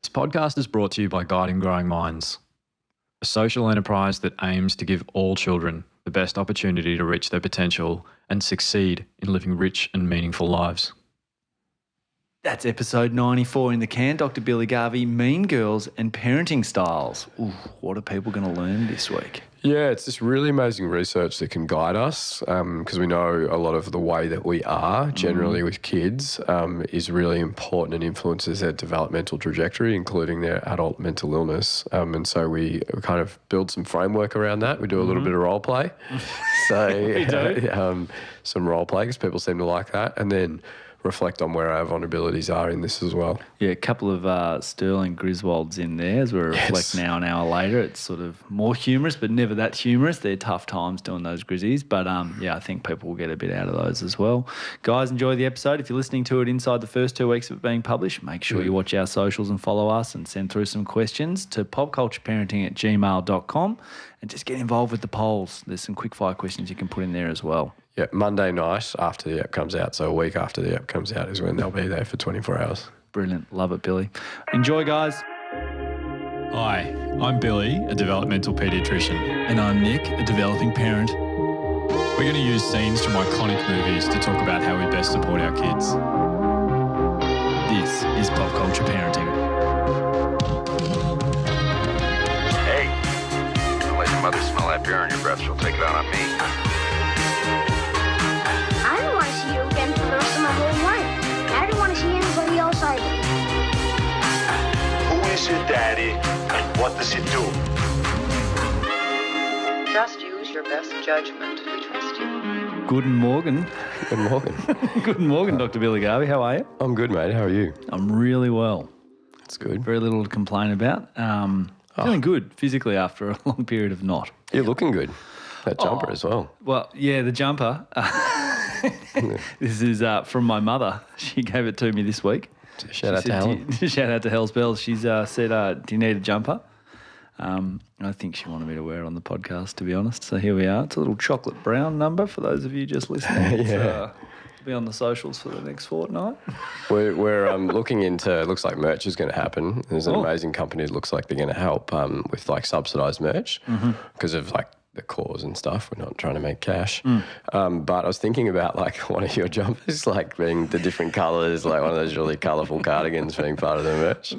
This podcast is brought to you by Guiding Growing Minds, a social enterprise that aims to give all children the best opportunity to reach their potential and succeed in living rich and meaningful lives. That's episode 94 in the can. Dr. Billy Garvey, Mean Girls and Parenting Styles. Ooh, what are people going to learn this week? Yeah, it's this really amazing research that can guide us because we know a lot of the way that we are generally with kids is really important and influences their developmental trajectory, including their adult mental illness. And so we kind of build some framework around that. We do a little bit of role play. So some role play because people seem to like that. And then reflect on where our vulnerabilities are in this as well. Yeah, a couple of Sterling Griswolds in there as we reflect now an hour later. It's sort of more humorous, but never that humorous. They're tough times doing those Grizzies. But, yeah, I think people will get a bit out of those as well. Guys, enjoy the episode. If you're listening to it inside the first 2 weeks of it being published, make sure you watch our socials and follow us and send through some questions to popcultureparenting@gmail.com and just get involved with the polls. There's some quick fire questions you can put in there as well. Yeah, Monday night after the app comes out, so a week after the app comes out is when they'll be there for 24 hours. Brilliant. Love it, Billy. Enjoy, guys. Hi, I'm Billy, a developmental paediatrician. And I'm Nick, a developing parent. We're going to use scenes from iconic movies to talk about how we best support our kids. This is Pop Culture Parenting. Hey, don't let your mother smell that beer on your breath. She'll take it out on me. I don't want to see you again for the rest of my whole life. I don't want to see anybody else either. Who is your daddy and what does he do? Just use your best judgment. We trust you. Good morning. Good morning. Good morning, Dr. Billy Garvey. How are you? I'm good, mate. How are you? I'm really well. That's good. Very little to complain about. Feeling good physically after a long period of not. You're looking good. That jumper as well. Well, yeah, the jumper. This is from my mother. She gave it to me this week. Shout out to Helen. Shout out to Hell's Bells. She's said, do you need a jumper? I think she wanted me to wear it on the podcast, to be honest. So here we are. It's a little chocolate brown number for those of you just listening. It's, be on the socials for the next fortnight. We're looking into, it looks like merch is going to happen. There's an amazing company that looks like they're going to help with like subsidised merch because of like the cause and stuff. We're not trying to make cash. But I was thinking about like one of your jumpers, like being the different colours, like one of those really colourful cardigans being part of the merch.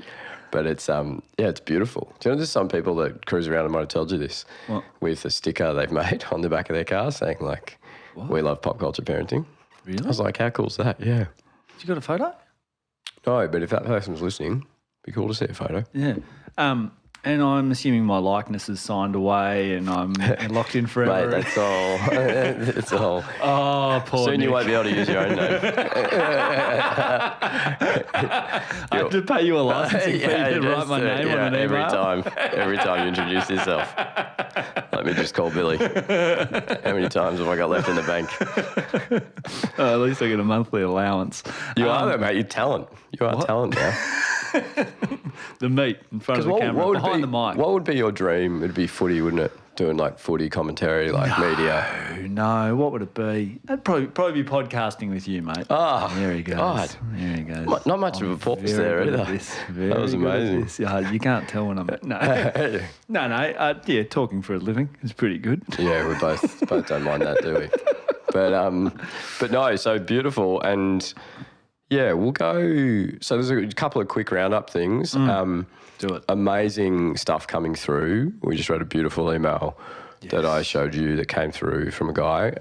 But it's it's beautiful. Do you know there's some people that cruise around, I might have told you this, with a sticker they've made on the back of their car saying like, we love pop culture parenting. Really? I was like, how cool is that? Yeah. You got a photo? No, but if that person's listening, it'd be cool to see a photo. Yeah. And I'm assuming my likeness is signed away and I'm locked in forever. Mate, that's all. It's all. Oh, poor Soon Nick. you won't be able to use your own name. I have to pay you a licensing fee to write my name on an email. Every time you introduce yourself. Let me just call Billy. How many times have I got left in the bank? At least I get a monthly allowance. You are though, mate. You're talent. You are talent now. The meat in front of the camera, behind the mic. What would be your dream? It'd be footy, wouldn't it? Doing like footy commentary, like media. No, what would it be? It'd probably be podcasting with you, mate. Oh, there he goes. God. There he goes. Not much of a pause there either. That was amazing. You can't tell when I'm... No. Talking for a living is pretty good. Yeah, we both don't mind that, do we? But no, so beautiful. And yeah, we'll go. So there's a couple of quick roundup things. Do it. Amazing stuff coming through. We just read a beautiful email that I showed you that came through from a guy,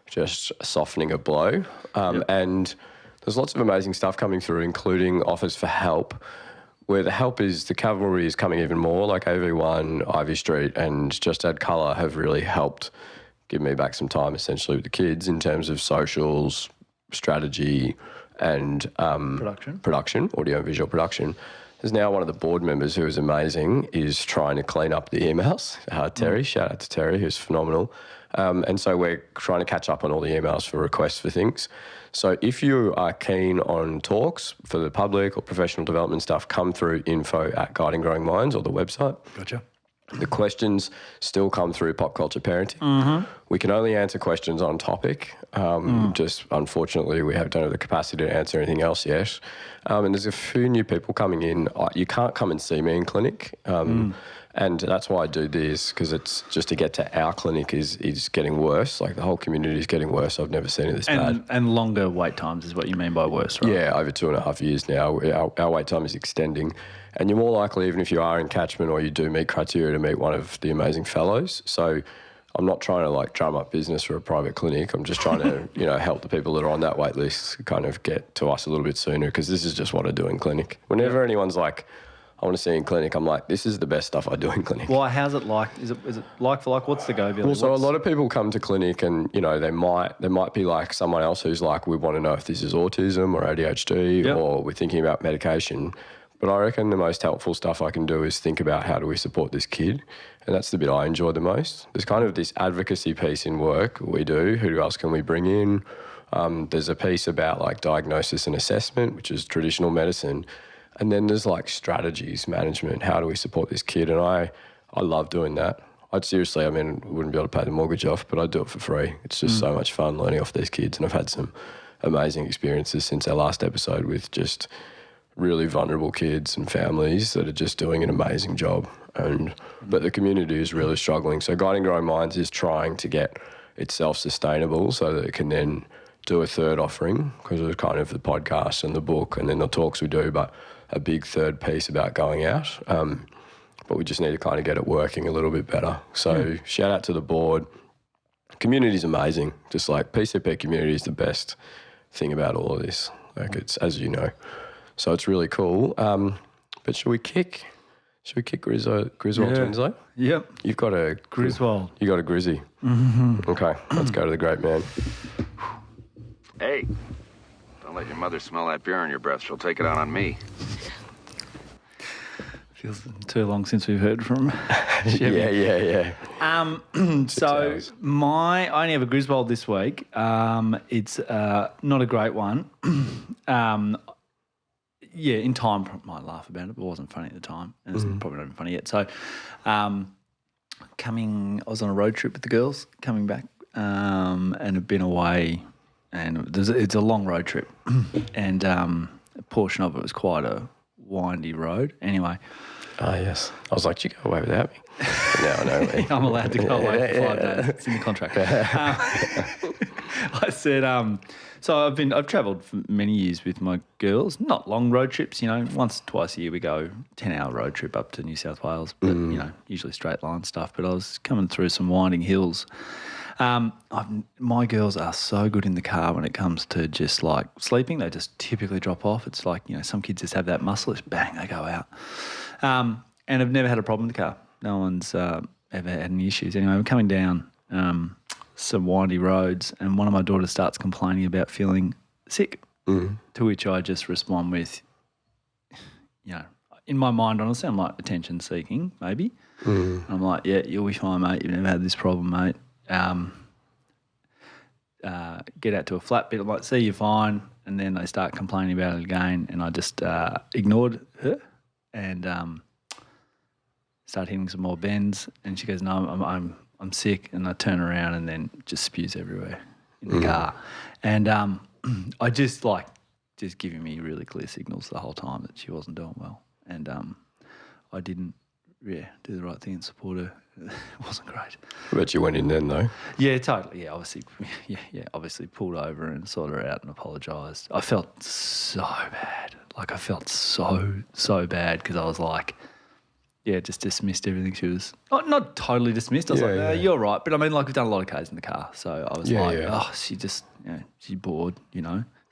just softening a blow. And there's lots of amazing stuff coming through, including offers for help, where the help is the cavalry is coming even more, like AV1, Ivy Street, and Just Add Colour have really helped give me back some time, essentially, with the kids in terms of socials, strategy, and production, audio-visual production. There's now one of the board members who is amazing, is trying to clean up the emails. Terry, shout out to Terry, who's phenomenal. And so we're trying to catch up on all the emails for requests for things. So if you are keen on talks for the public or professional development stuff, come through info@Guiding Growing Minds or the website. Gotcha. The questions still come through Pop Culture Parenting. We can only answer questions on topic. Just unfortunately, we don't have the capacity to answer anything else yet. And there's a few new people coming in. You can't come and see me in clinic. And that's why I do this, because it's just to get to our clinic is getting worse. Like the whole community is getting worse. I've never seen it this bad. And longer wait times is what you mean by worse, right? Yeah, over 2.5 years now. Our wait time is extending. And you're more likely, even if you are in catchment or you do meet criteria, to meet one of the amazing fellows. So I'm not trying to like drum up business for a private clinic. I'm just trying to, help the people that are on that wait list kind of get to us a little bit sooner, because this is just what I do in clinic. Whenever anyone's like, I want to see you in clinic, I'm like, this is the best stuff I do in clinic. Why? How's it like? Is it like for like? What's the go, Billy? Well, so a lot of people come to clinic and, there might be like someone else who's like, we want to know if this is autism or ADHD or we're thinking about medication. But I reckon the most helpful stuff I can do is think about how do we support this kid. And that's the bit I enjoy the most. There's kind of this advocacy piece in work we do. Who else can we bring in? There's a piece about like diagnosis and assessment, which is traditional medicine. And then there's like strategies, management, how do we support this kid? And I love doing that. Wouldn't be able to pay the mortgage off, but I'd do it for free. It's just so much fun learning off these kids. And I've had some amazing experiences since our last episode with just really vulnerable kids and families that are just doing an amazing job. But the community is really struggling. So Guiding Growing Minds is trying to get it self-sustainable so that it can then do a third offering, because it's kind of the podcast and the book and then the talks we do, but a big third piece about going out. But we just need to kind of get it working a little bit better. So shout out to the board. Community's amazing. Just like PCP community is the best thing about all of this. Like it's, as you know. So it's really cool. But should we kick Griswold Winslow? Yep. You've got a Griswold. You got a Grizzy. Okay, let's go to the great man. Hey, don't let your mother smell that beer on your breath. She'll take it out on me. Feels too long since we've heard from Chevy. Yeah. So I only have a Griswold this week. It's not a great one. In time, I might laugh about it, but it wasn't funny at the time. And it's probably not even funny yet. So I was on a road trip with the girls coming back and have been away, and it's a long road trip and a portion of it was quite a windy road. Anyway. Oh, yes. I was like, did you go away without me? Now I know. I'm allowed to go away for 5 days. It's in the contract. I said, so I've travelled for many years with my girls, not long road trips, once, twice a year we go 10-hour road trip up to New South Wales, but, usually straight line stuff. But I was coming through some winding hills. My girls are so good in the car when it comes to just like sleeping. They just typically drop off. It's like, some kids just have that muscle. It's bang, they go out. And I've never had a problem in the car. No one's ever had any issues. Anyway, we're coming down some windy roads and one of my daughters starts complaining about feeling sick, to which I just respond with, in my mind, honestly, I'm like attention seeking maybe. I'm like, yeah, you'll be fine, mate. You've never had this problem, mate. Get out to a flat bit. I'm like, see, you're fine. And then they start complaining about it again. And I just ignored her and start hitting some more bends. And she goes, no, I'm sick. And I turn around and then just spews everywhere in the car. And I just giving me really clear signals the whole time that she wasn't doing well. And I didn't, do the right thing and support her. It wasn't great. I bet you went in then though. Yeah, totally. Yeah, obviously pulled over and sorted her out and apologised. I felt so bad. Like I felt so bad because I was like, just dismissed everything. She was not totally dismissed. I was you're right. But I mean, like we've done a lot of Ks in the car. So I was she just, she's bored,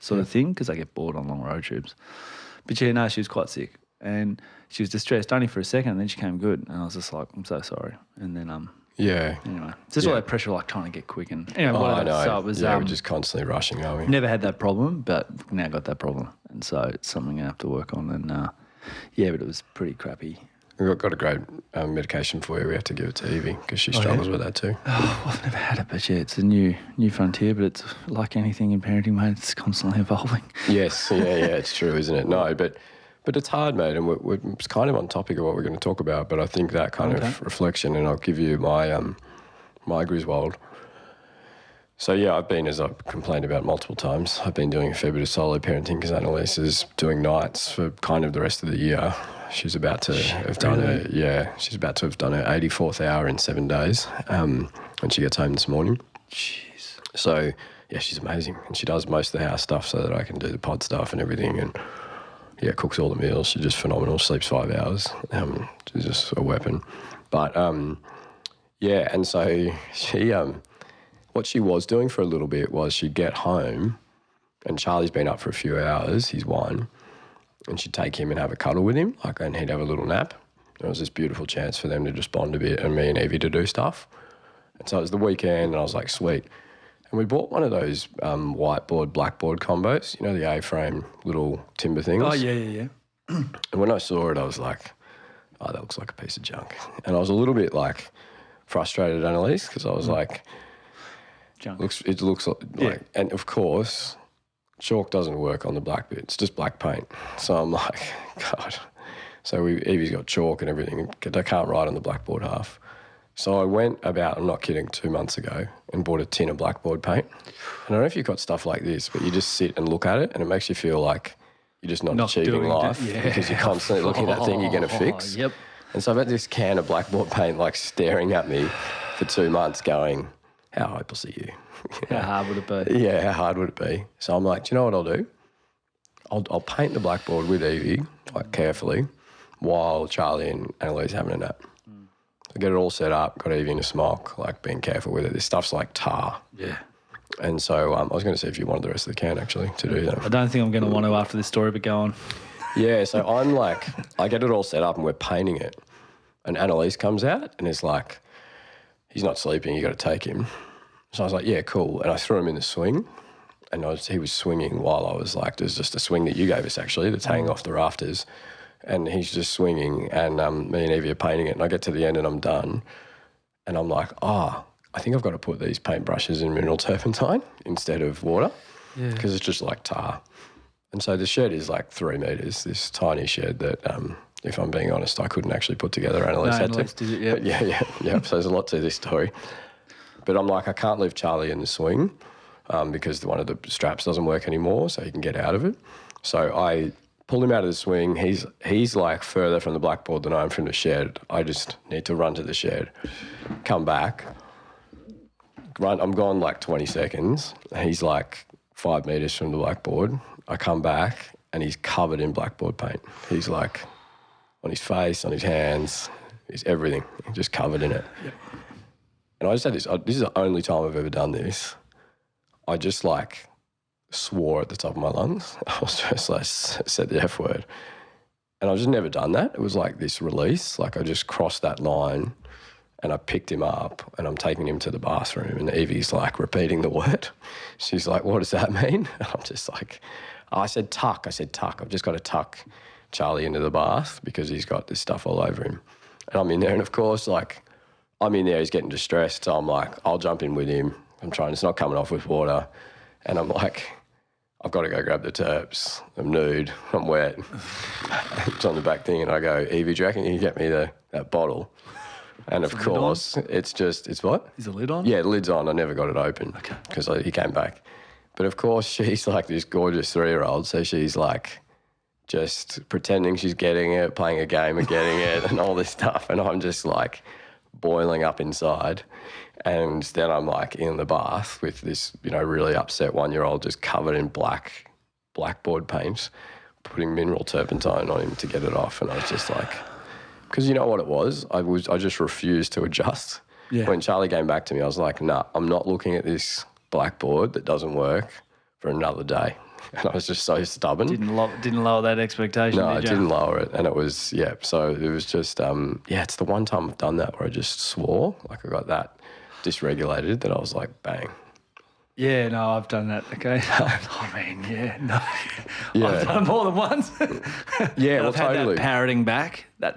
sort of thing, because I get bored on long road trips. But she was quite sick. And she was distressed only for a second, and then she came good. And I was just like, I'm so sorry. And then, anyway. It's just all that pressure, like trying to get quick. And anyway, I know. So it was, we're just constantly rushing, aren't we? Never had that problem, but now got that problem. And so it's something I have to work on. And, but it was pretty crappy. We've got a great medication for you. We have to give it to Evie because she struggles with that too. Oh, I've never had it, but it's a new frontier. But it's like anything in parenting, mate. It's constantly evolving. Yes, it's true, isn't it? No, but But it's hard, mate, and we're it's kind of on topic of what we're going to talk about. But I think that kind of reflection, and I'll give you my my Griswold. So yeah, I've been, as I've complained about multiple times, I've been doing a fair bit of solo parenting because Annalise is doing nights for kind of the rest of the year. She's about to have done she's about to have done her 84th hour in 7 days when she gets home this morning. Jeez. So yeah, she's amazing, and she does most of the house stuff so that I can do the pod stuff and everything, and yeah, cooks all the meals. She's just phenomenal. Sleeps 5 hours. She's just a weapon. But yeah, and so she what she was doing for a little bit was she'd get home, and Charlie's been up for a few hours. He's one, and she'd take him and have a cuddle with him, and he'd have a little nap. It was this beautiful chance for them to just bond a bit, and me and Evie to do stuff. And so it was the weekend, and I was like, sweet. And we bought one of those whiteboard, blackboard combos, you know, the A-frame little timber things. Oh, yeah. And when I saw it, I was like, oh, that looks like a piece of junk. And I was a little bit frustrated, Annalise, because I was like, junk. It looks like, and of course, chalk doesn't work on the black bit. It's just black paint. So I'm like, God. So Evie's got chalk and everything. They can't write on the blackboard half. So I went about, I'm not kidding, 2 months ago and bought a tin of blackboard paint. And I don't know if you've got stuff like this, but you just sit and look at it and it makes you feel like you're just not achieving life because you're constantly looking at that thing you're going to fix. Yep. And so I've had this can of blackboard paint staring at me for 2 months going, how hopeless are you? How hard would it be? Yeah, how hard would it be? So I'm like, do you know what I'll do? I'll paint the blackboard with Evie, carefully, while Charlie and Annalise having a nap. I get it all set up, got Evie in a smock, being careful with it. This stuff's like tar. Yeah. And so I was going to see if you wanted the rest of the can, actually, to do that. I don't think I'm going to want to after this story, but go on. Yeah, so I'm I get it all set up and we're painting it. And Annalise comes out and is like, he's not sleeping, you got to take him. So I was like, yeah, cool. And I threw him in the swing, and he was swinging while I was there's just a swing that you gave us, actually, that's hanging off the rafters. And he's just swinging, and me and Evie are painting it. And I get to the end and I'm done. And I'm like, I think I've got to put these paintbrushes in mineral turpentine instead of water because it's just like tar. And so the shed is 3 metres, this tiny shed that, if I'm being honest, I couldn't actually put together. Annalise had to. Did it, yep. Yeah. So there's a lot to this story. But I'm like, I can't leave Charlie in the swing because one of the straps doesn't work anymore, so he can get out of it. So I pull him out of the swing. He's further from the blackboard than I am from the shed. I just need to run to the shed, come back, run. I'm gone 20 seconds. He's 5 metres from the blackboard. I come back and he's covered in blackboard paint. He's on his face, on his hands, he's everything, just covered in it. Yep. And I just had this is the only time I've ever done this. I just swore at the top of my lungs. I was just said the F word. And I've just never done that. It was this release. I just crossed that line and I picked him up and I'm taking him to the bathroom and Evie's repeating the word. She's like, what does that mean? And I'm just I said tuck. I've just got to tuck Charlie into the bath because he's got this stuff all over him. And I'm in there and of course I'm in there, he's getting distressed. So I'm I'll jump in with him. It's not coming off with water. And I'm I've got to go grab the terps. I'm nude. I'm wet. It's on the back thing. And I go, Evie, do you reckon you can get me that bottle? And of course, it's what? Is the lid on? Yeah, the lid's on. I never got it open because he came back. But of course, she's this gorgeous 3-year-old. So she's just pretending she's getting it, playing a game of getting it and all this stuff. And I'm just boiling up inside. And then I'm in the bath with this, really upset 1-year-old just covered in blackboard paint, putting mineral turpentine on him to get it off. And I was just because you know what it was? I just refused to adjust. Yeah. When Charlie came back to me, I was like, nah, I'm not looking at this blackboard that doesn't work for another day. And I was just so stubborn. Didn't lower that expectation, No, I did you? didn't lower it. And it was, so it was just, it's the one time I've done that where I just swore, I got that dysregulated that I was bang. Yeah, no, I've done that, okay? I mean, yeah, no. Yeah. I've done more than once. Yeah, well, I've had totally. that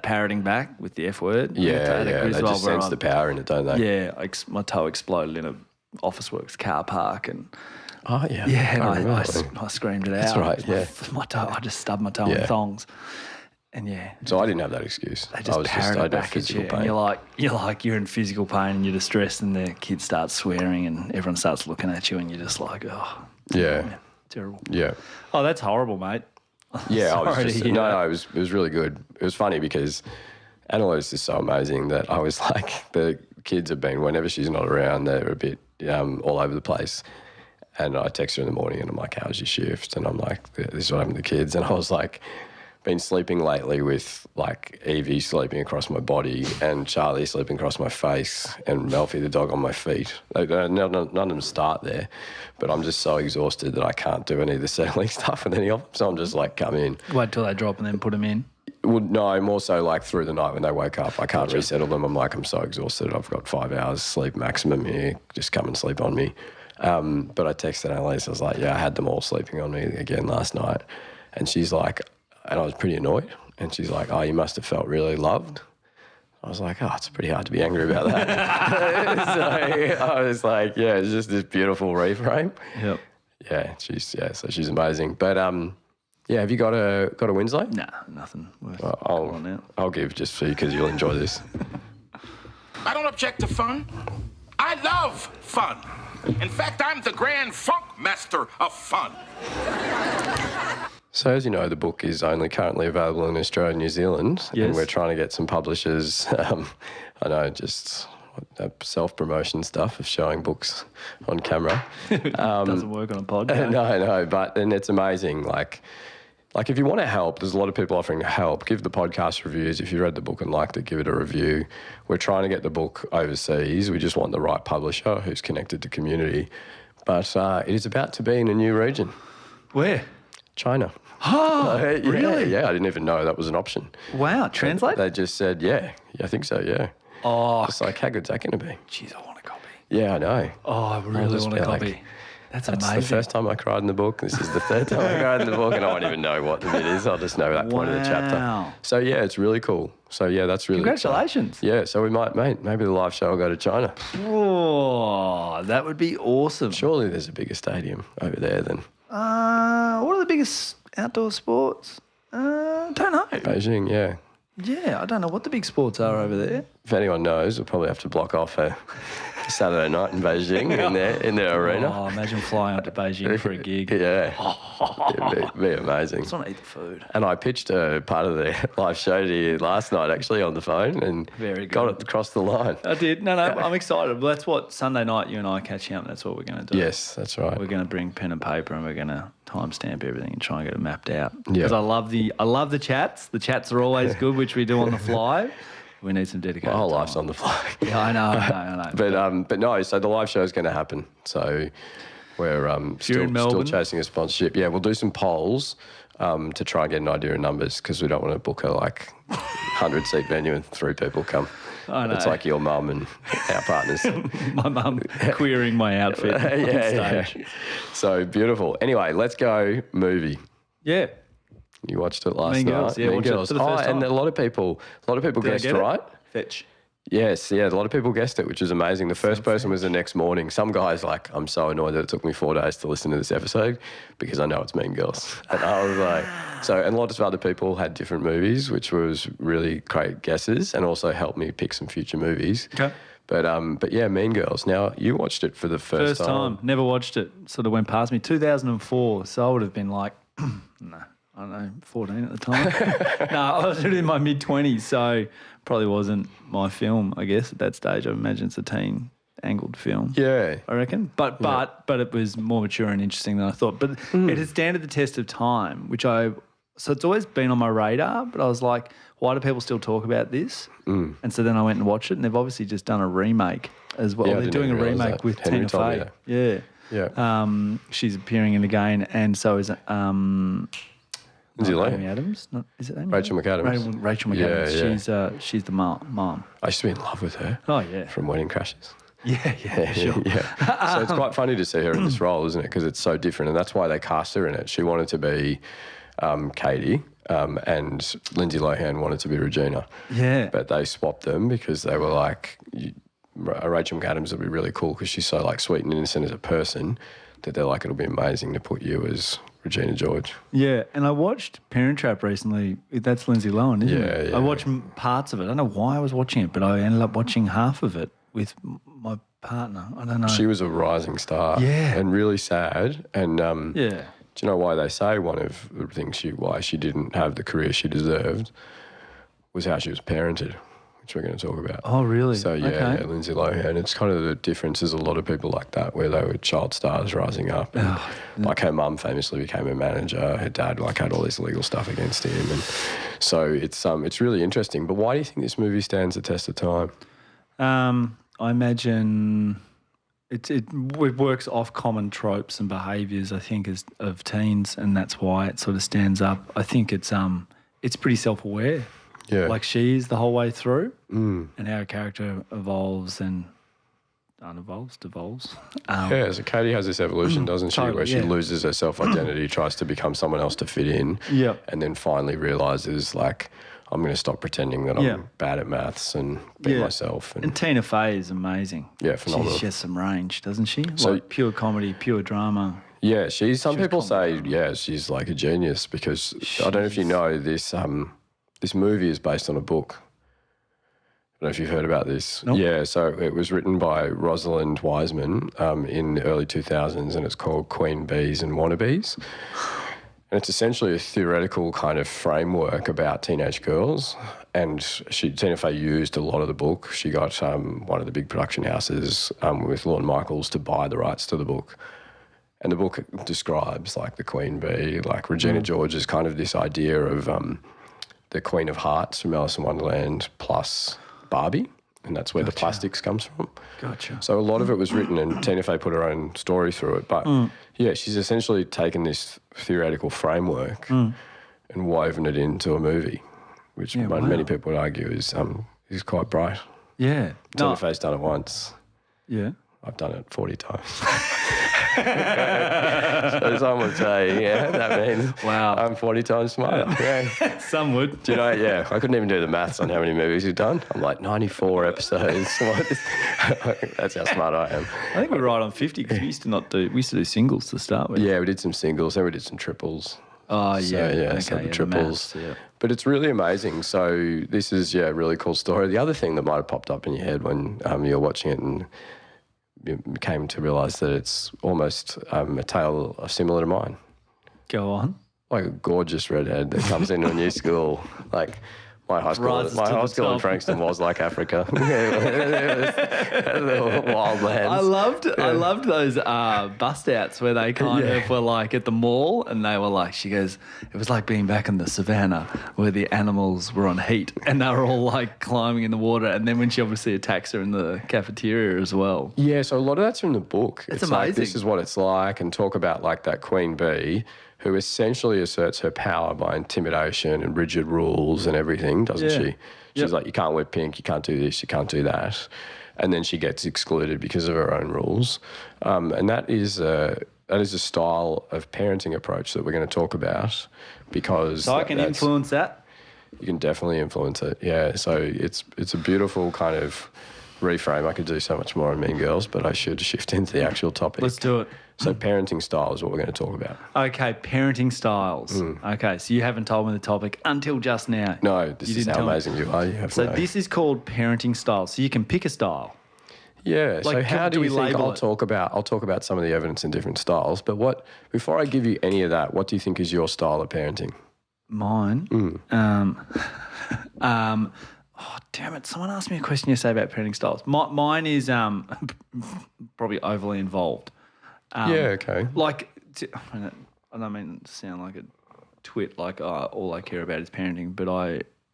parroting back with the F word. Yeah, they just sense the power in it, don't they? Yeah, my toe exploded in a Officeworks car park and Oh, yeah. Yeah, and Can't remember I that one. screamed it out. That's right, yeah. My toe, I just stubbed my toe Yeah. in thongs. And yeah. So I didn't have that excuse. They just parrot it back at you, and you're in physical pain and you're distressed, and the kid starts swearing, and everyone starts looking at you, and you're just like, oh, Yeah. terrible. Yeah. Oh, that's horrible, mate. Yeah, Sorry to hear that. it was really good. It was funny because Annalise is so amazing that I was like, the kids have been, whenever she's not around, they're a bit all over the place. And I text her in the morning and I'm like, how's your shift? And I'm like, this is what happened to the kids. And I was like, been sleeping lately with like Evie sleeping across my body and Charlie sleeping across my face and Melfi the dog on my feet. None of them start there, but I'm just so exhausted that I can't do any of the settling stuff with any of them. So I'm just like, come in. Wait till they drop and then put them in. Well, no, more so like through the night when they wake up. I can't resettle them. I'm like, I'm so exhausted. I've got 5 hours sleep maximum here. Just come and sleep on me. But I texted Annalise. I was like, yeah, I had them all sleeping on me again last night. And she's like, and I was pretty annoyed. And she's like, oh, you must have felt really loved. I was like, oh, it's pretty hard to be angry about that. So I was like, yeah, it's just this beautiful reframe. Yep. Yeah, so she's amazing. But yeah, have you got a Winslow? Nah, nothing. I'll give just for you because you'll enjoy this. I don't object to fun. I love fun. In fact, I'm the grand funk master of fun. So as you know, the book is only currently available in Australia and New Zealand. Yes. And we're trying to get some publishers, I know, just self-promotion stuff of showing books on camera. Doesn't work on a podcast. No, but and it's amazing. Like if you want to help, there's a lot of people offering to help. Give the podcast reviews. If you read the book and liked it, give it a review. We're trying to get the book overseas. We just want the right publisher who's connected to community. But it is about to be in a new region. Where? China. Oh, really? Yeah, I didn't even know that was an option. Wow, translate? They just said, yeah, I think so, yeah. Oh, It's like, how good's that going to be? jeez, I want a copy. Yeah, I know. Oh, I really just want a be like, copy. That's That's amazing. the first time I cried in the book. This is the third time I cried in the book, and I won't even know what the bit is. I'll just know that point of the chapter. Wow. So, yeah, it's really cool. So, yeah, that's really Congratulations. exciting. Yeah, so we might, maybe the live show will go to China. Oh, that would be awesome. Surely there's a bigger stadium over there than What are the biggest outdoor sports? Don't know. Beijing, yeah. Yeah, I don't know what the big sports are over there. If anyone knows, we'll probably have to block off a Saturday night in Beijing in their arena. Oh, imagine flying up to Beijing for a gig. Yeah. It'd be amazing. I just want to eat the food. And I pitched a part of the live show to you last night, actually, on the phone, and Very got good. it across the line. I did. No, I'm excited. Well, that's what Sunday night you and I are catching up. That's what we're going to do. Yes, that's right. We're going to bring pen and paper and we're going to timestamp everything and try and get it mapped out. Yeah. Because I love the chats. The chats are always good, which we do on the fly. We need some dedicated My whole time. life's on the fly. Yeah, I know. But no, so the live show is going to happen. So we're still Melbourne? chasing a sponsorship. Yeah, we'll do some polls to try and get an idea of numbers because we don't want to book a 100-seat venue and 3 people come. I know. It's like your mum and our partners. My mum querying my outfit on stage. So beautiful. Anyway, let's go movie. Yeah. You watched it last Mean night. Girls, yeah, Mean watched it Girls. for the first And time. a lot of people Did I guessed get it? right. Fetch. Yes, yeah, a lot of people guessed it, which was amazing. The first person was the next morning. Some guy's like, I'm so annoyed that it took me 4 days to listen to this episode because I know it's Mean Girls. And I was like, and lots of other people had different movies, which was really great guesses and also helped me pick some future movies. Okay. But yeah, Mean Girls. Now, you watched it for the first time. Never watched it. Sort of went past me. 2004. So I would have been like, no, I don't know, 14 at the time. No, I was really in my mid-20s, so probably wasn't my film, I guess, at that stage. I imagine it's a teen angled film. Yeah. I reckon. But it was more mature and interesting than I thought. But it has standed the test of time, so it's always been on my radar, but I was like, why do people still talk about this? And so then I went and watched it, and they've obviously just done a remake as well. Yeah, I They're didn't doing a even realise remake that. with Henry Tina told me Fey. that. Yeah. Yeah. She's appearing in again, and so is Lindsay not Amy Lohan. Adams. Is it Amy? Rachel Adams? McAdams. Rachel McAdams. Yeah. She's the mom. I used to be in love with her. Oh yeah. From Wedding Crashers. Yeah, sure. Yeah. So it's quite funny to see her in this role, isn't it? Because it's so different, and that's why they cast her in it. She wanted to be Katie, and Lindsay Lohan wanted to be Regina. Yeah. But they swapped them because they were like, Rachel McAdams would be really cool because she's so like sweet and innocent as a person. that they're like, it'll be amazing to put you as Regina George. Yeah, and I watched Parent Trap recently. That's Lindsay Lohan, isn't it? Yeah. I watched parts of it. I don't know why I was watching it, but I ended up watching half of it with my partner. I don't know. She was a rising star. Yeah. And really sad. And Yeah. do you know why they say one of the things why she didn't have the career she deserved was how she was parented, which we're going to talk about. Oh, really? So, yeah, Lindsay Lohan. It's kind of the difference. There's a lot of people like that where they were child stars rising up. And like her mum famously became a manager. Her dad had all this legal stuff against him. And so it's really interesting. But why do you think this movie stands the test of time? I imagine it works off common tropes and behaviours, I think, of teens, and that's why it sort of stands up. I think it's pretty self-aware. Yeah. Like she is the whole way through, and how her character evolves and devolves. So Katie has this evolution, doesn't she, Totally, where she yeah. loses her self-identity, tries to become someone else to fit in, and then finally realises, like, I'm going to stop pretending that I'm bad at maths and be myself. And Tina Fey is amazing. Yeah, phenomenal. She has some range, doesn't she? So- Like pure comedy, pure drama. Yeah, some people say, she's like a genius because I don't know if you know this. This movie is based on a book. I don't know if you've heard about this. Nope. Yeah, so it was written by Rosalind Wiseman in the early 2000s, and it's called Queen Bees and Wannabes. And it's essentially a theoretical kind of framework about teenage girls. And Tina Fey used a lot of the book. She got one of the big production houses with Lorne Michaels to buy the rights to the book. And the book describes like the queen bee, like Regina George is kind of this idea of the Queen of Hearts from Alice in Wonderland plus Barbie, and that's where the plastics comes from. Gotcha. So a lot of it was written, and Tina Fey put her own story through it. But she's essentially taken this theoretical framework and woven it into a movie, which many people would argue is quite bright. Yeah. Tina Fey's done it once. Yeah. I've done it 40 times. So some would say, that means I'm 40 times smarter. Yeah. Some would. Do you know, I couldn't even do the maths on how many movies you've done. I'm like 94 episodes. That's how smart I am. I think we're right on 50 because we used to do singles to start with. Yeah, we did some singles, then we did some triples. Oh, yeah. Some triples. But it's really amazing. So this is, a really cool story. The other thing that might have popped up in your head when you're watching it and you came to realise that it's almost a tale similar to mine. Go on. Like a gorgeous redhead that comes into a new school. Like my high school in Frankston was like Africa. Wild lands. I loved those bust outs where they kind of were like at the mall and they were like, she goes, it was like being back in the savannah where the animals were on heat and they were all like climbing in the water, and then when she obviously attacks her in the cafeteria as well. Yeah, so a lot of that's from the book. It's like, amazing. This is what it's like, and talk about like that queen bee who essentially asserts her power by intimidation and rigid rules and everything, doesn't she? She's like, you can't wear pink, you can't do this, you can't do that. And then she gets excluded because of her own rules. And that is a style of parenting approach that we're going to talk about because... So I can influence that? You can definitely influence it, yeah. So it's a beautiful kind of reframe. I could do so much more on Mean Girls, but I should shift into the actual topic. Let's do it. So parenting style is what we're going to talk about. Okay, parenting styles. Okay, so you haven't told me the topic until just now. No, this is how amazing you are. You have so this is called parenting style. So you can pick a style. Yeah. Like, so how do we you think label I'll it? talk about some of the evidence in different styles? But before I give you any of that, what do you think is your style of parenting? Mine. Oh, damn it. Someone asked me a question yesterday about parenting styles. Mine is probably overly involved. Okay. Like, I don't mean to sound like a twit, like all I care about is parenting, but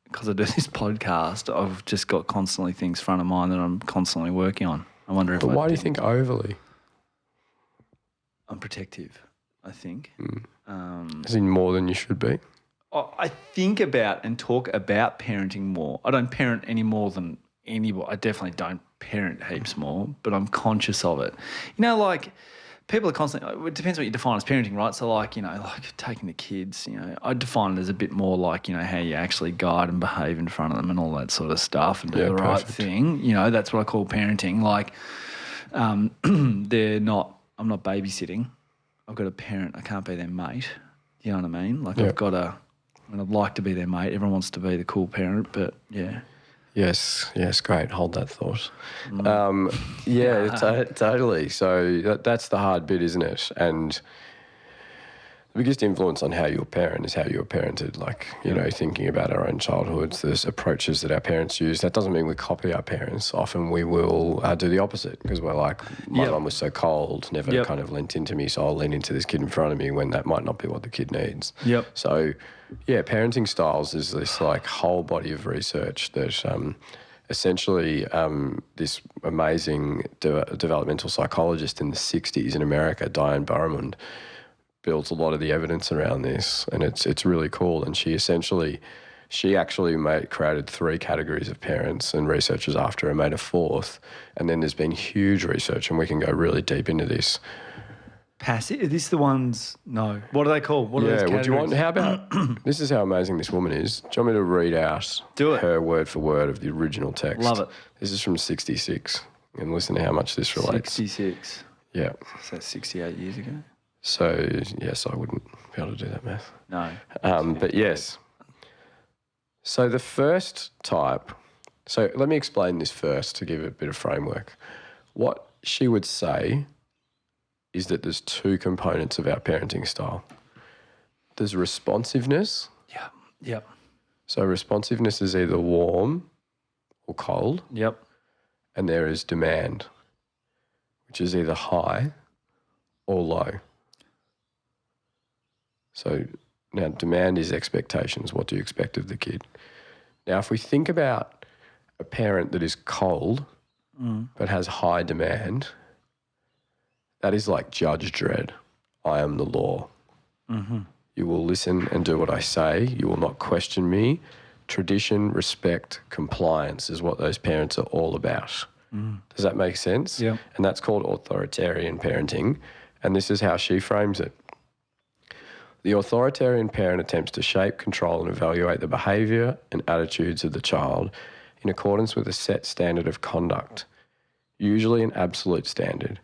because I do this podcast, I've just got constantly things front of mind that I'm constantly working on. I wonder if. But why do you think overly? I'm protective, I think. As in more than you should be? I think about and talk about parenting more. I don't parent any more than anybody. I definitely don't parent heaps more, but I'm conscious of it. You know, like people are constantly, it depends what you define as parenting, right? So like, you know, like taking the kids, you know, I define it as a bit more like, you know, how you actually guide and behave in front of them and all that sort of stuff and do the right thing. You know, that's what I call parenting. Like I'm not babysitting. I've got a parent, I can't be their mate. You know what I mean? Like Yep. I'd like to be their mate. Everyone wants to be the cool parent, but yeah. Yes, great. Hold that thought. Totally. So that's the hard bit, isn't it? And the biggest influence on how you parent is how you were parented. Like, you know, thinking about our own childhoods, there's approaches that our parents use. That doesn't mean we copy our parents. Often we will do the opposite because we're like, my mum was so cold, never kind of leant into me, so I'll lean into this kid in front of me when that might not be what the kid needs. Yep. So, yeah, parenting styles is this like whole body of research that essentially this amazing developmental psychologist in the 60s in America, Diane Barrowman, built a lot of the evidence around this, and it's really cool. And she actually created 3 categories of parents, and researchers after her made a 4th. And then there's been huge research, and we can go really deep into this. Passive? Are these the ones? No. What are they called? What are those categories? What do you want? How about this is how amazing this woman is. Do you want me to read out her word for word of the original text? Love it. This is from 66, and listen to how much this relates. 66. Yeah. So that's 68 years ago? So, yes, I wouldn't be able to do that math. No. But yes. So the first type, so let me explain this first to give it a bit of framework. What she would say is that there's 2 components of our parenting style. There's responsiveness. Yeah. Yep. So responsiveness is either warm or cold. Yep. And there is demand, which is either high or low. So now demand is expectations. What do you expect of the kid? Now, if we think about a parent that is cold but has high demand, that is like Judge Dredd. I am the law. Mm-hmm. You will listen and do what I say. You will not question me. Tradition, respect, compliance is what those parents are all about. Does that make sense? Yeah. And that's called authoritarian parenting. And this is how she frames it. The authoritarian parent attempts to shape, control, and evaluate the behaviour and attitudes of the child in accordance with a set standard of conduct, usually an absolute standard,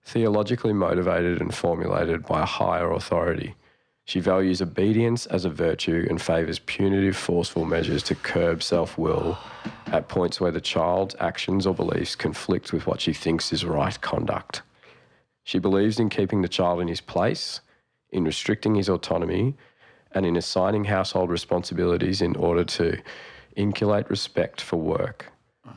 theologically motivated and formulated by a higher authority. She values obedience as a virtue and favours punitive, forceful measures to curb self-will at points where the child's actions or beliefs conflict with what she thinks is right conduct. She believes in keeping the child in his place, in restricting his autonomy, and in assigning household responsibilities in order to inculcate respect for work.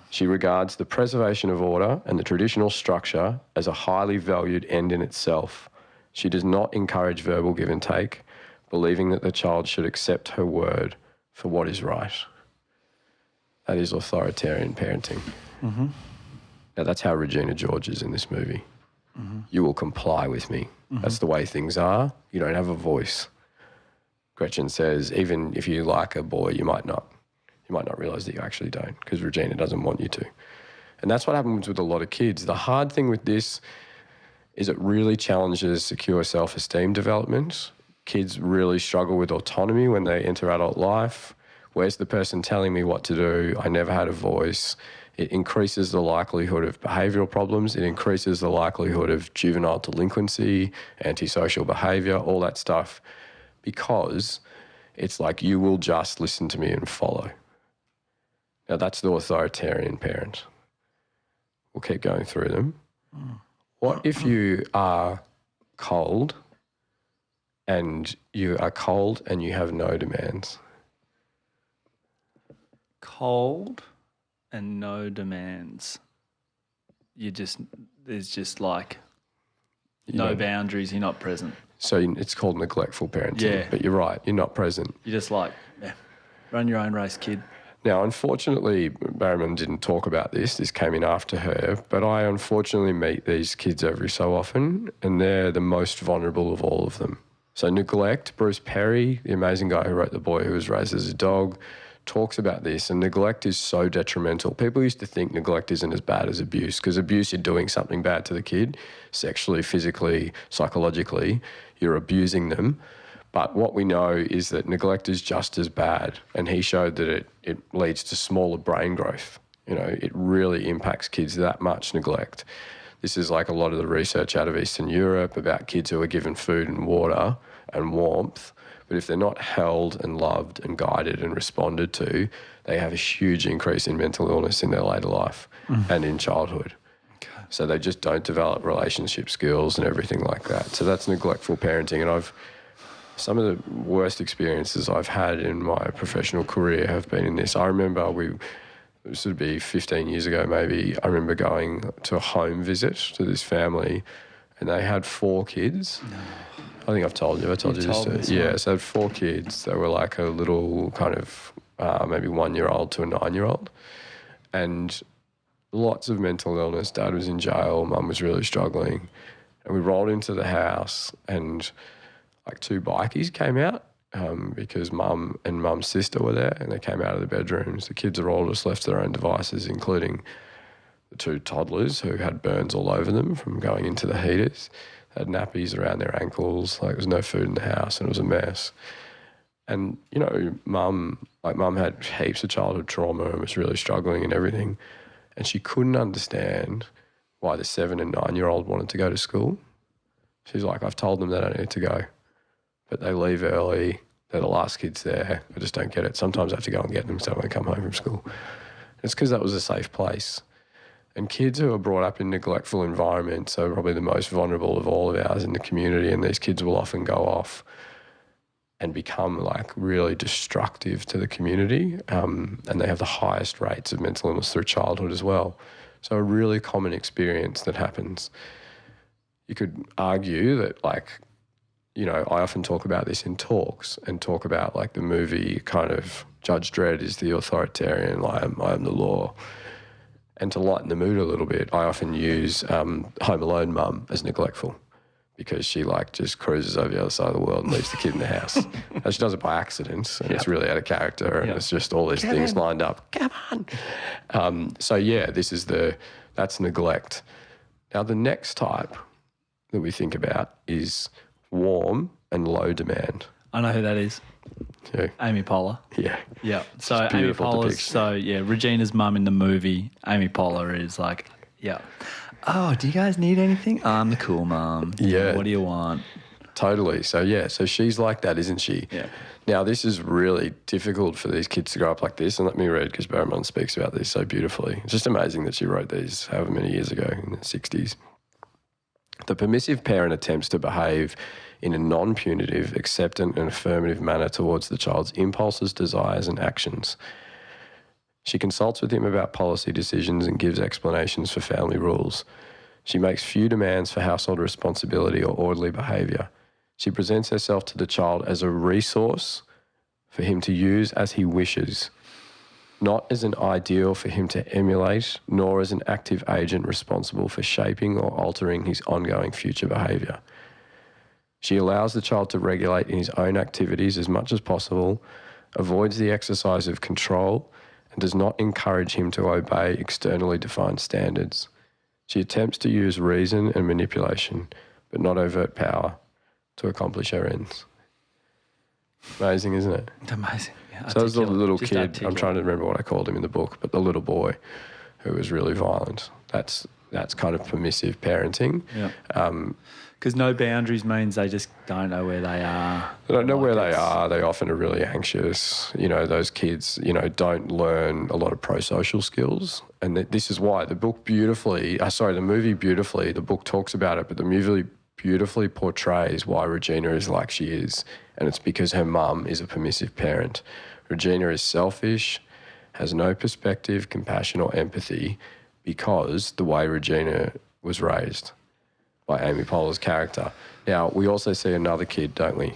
She regards the preservation of order and the traditional structure as a highly valued end in itself. She does not encourage verbal give and take, believing that the child should accept her word for what is right. That is authoritarian parenting. Mm-hmm. Now, that's how Regina George is in this movie. Mm-hmm. You will comply with me. Mm-hmm. That's the way things are. You don't have a voice. Gretchen says, even if you like a boy, you might not realise that you actually don't, because Regina doesn't want you to. And that's what happens with a lot of kids. The hard thing with this is it really challenges secure self-esteem development. Kids really struggle with autonomy when they enter adult life. Where's the person telling me what to do? I never had a voice. It increases the likelihood of behavioural problems. It increases the likelihood of juvenile delinquency, antisocial behaviour, all that stuff, because it's like you will just listen to me and follow. Now, that's the authoritarian parent. We'll keep going through them. What if you are cold and you have no demands? Cold and no demands. There's just like no boundaries, you're not present. So it's called neglectful parenting. Yeah. But you're right, you're not present. You're just like, run your own race, kid. Now, unfortunately, Barrowman didn't talk about this. This came in after her. But I unfortunately meet these kids every so often, and they're the most vulnerable of all of them. So neglect, Bruce Perry, the amazing guy who wrote The Boy Who Was Raised as a Dog, talks about this, and neglect is so detrimental. People used to think neglect isn't as bad as abuse, because abuse, you're doing something bad to the kid, sexually, physically, psychologically, you're abusing them. But what we know is that neglect is just as bad, and he showed that it leads to smaller brain growth. You know, it really impacts kids that much, neglect. This is like a lot of the research out of Eastern Europe about kids who are given food and water and warmth, but if they're not held and loved and guided and responded to, they have a huge increase in mental illness in their later life and in childhood. So they just don't develop relationship skills and everything like that. So that's neglectful parenting. And some of the worst experiences I've had in my professional career have been in this. I remember this would be 15 years ago maybe, I remember going to a home visit to this family and they had 4 kids. No. I think I've told you. I told you this. Yeah, so they had 4 kids. They were like a little kind of maybe 1-year-old to a 9-year-old. And lots of mental illness. Dad was in jail. Mum was really struggling. And we rolled into the house and like 2 bikies came out. Because Mum and Mum's sister were there and they came out of the bedrooms. The kids are all just left to their own devices, including the 2 toddlers who had burns all over them from going into the heaters. They had nappies around their ankles, like there was no food in the house and it was a mess. And, you know, Mum had heaps of childhood trauma and was really struggling and everything. And she couldn't understand why the 7 and 9-year-old wanted to go to school. She's like, I've told them they don't need to go. But they leave early. They're the last kids there. I just don't get it. Sometimes I have to go and get them so when they come home from school. It's because that was a safe place. And kids who are brought up in neglectful environments are probably the most vulnerable of all of ours in the community, and these kids will often go off and become like really destructive to the community, and they have the highest rates of mental illness through childhood as well. So a really common experience that happens. You could argue that like, you know, I often talk about this in talks and talk about like the movie kind of Judge Dredd is the authoritarian, I am the law. And to lighten the mood a little bit, I often use Home Alone mum as neglectful because she like just cruises over the other side of the world and leaves the kid in the house. And she does it by accident and it's really out of character and it's just all these things lined up. Come on. So yeah, that's neglect. Now the next type that we think about is warm and low demand. I know who that is. Yeah. Amy Poehler. Yeah. Yeah. So Amy Poehler's, Regina's mum in the movie, Amy Poehler is like, oh, do you guys need anything? I'm the cool mum. Yeah. What do you want? Totally. So she's like that, isn't she? Yeah. Now this is really difficult for these kids to grow up like this, and let me read because Barrymon speaks about this so beautifully. It's just amazing that she wrote these however many years ago in the 60s. The permissive parent attempts to behave in a non-punitive, acceptant and affirmative manner towards the child's impulses, desires and actions. She consults with him about policy decisions and gives explanations for family rules. She makes few demands for household responsibility or orderly behaviour. She presents herself to the child as a resource for him to use as he wishes, not as an ideal for him to emulate, nor as an active agent responsible for shaping or altering his ongoing future behaviour. She allows the child to regulate in his own activities as much as possible, avoids the exercise of control, and does not encourage him to obey externally defined standards. She attempts to use reason and manipulation, but not overt power, to accomplish her ends. Amazing, isn't it? It's amazing. Yeah, so there's the little kid, I'm trying to remember what I called him in the book, but the little boy who was really violent. That's kind of permissive parenting. Yeah. Because no boundaries means they just don't know where they are. They don't know where they are. They often are really anxious. You know, those kids, you know, don't learn a lot of pro-social skills. And this is why the movie beautifully, the book talks about it, but the movie beautifully portrays why Regina is like she is. And it's because her mum is a permissive parent. Regina is selfish, has no perspective, compassion or empathy because the way Regina was raised by Amy Poehler's character. Now, we also see another kid, don't we,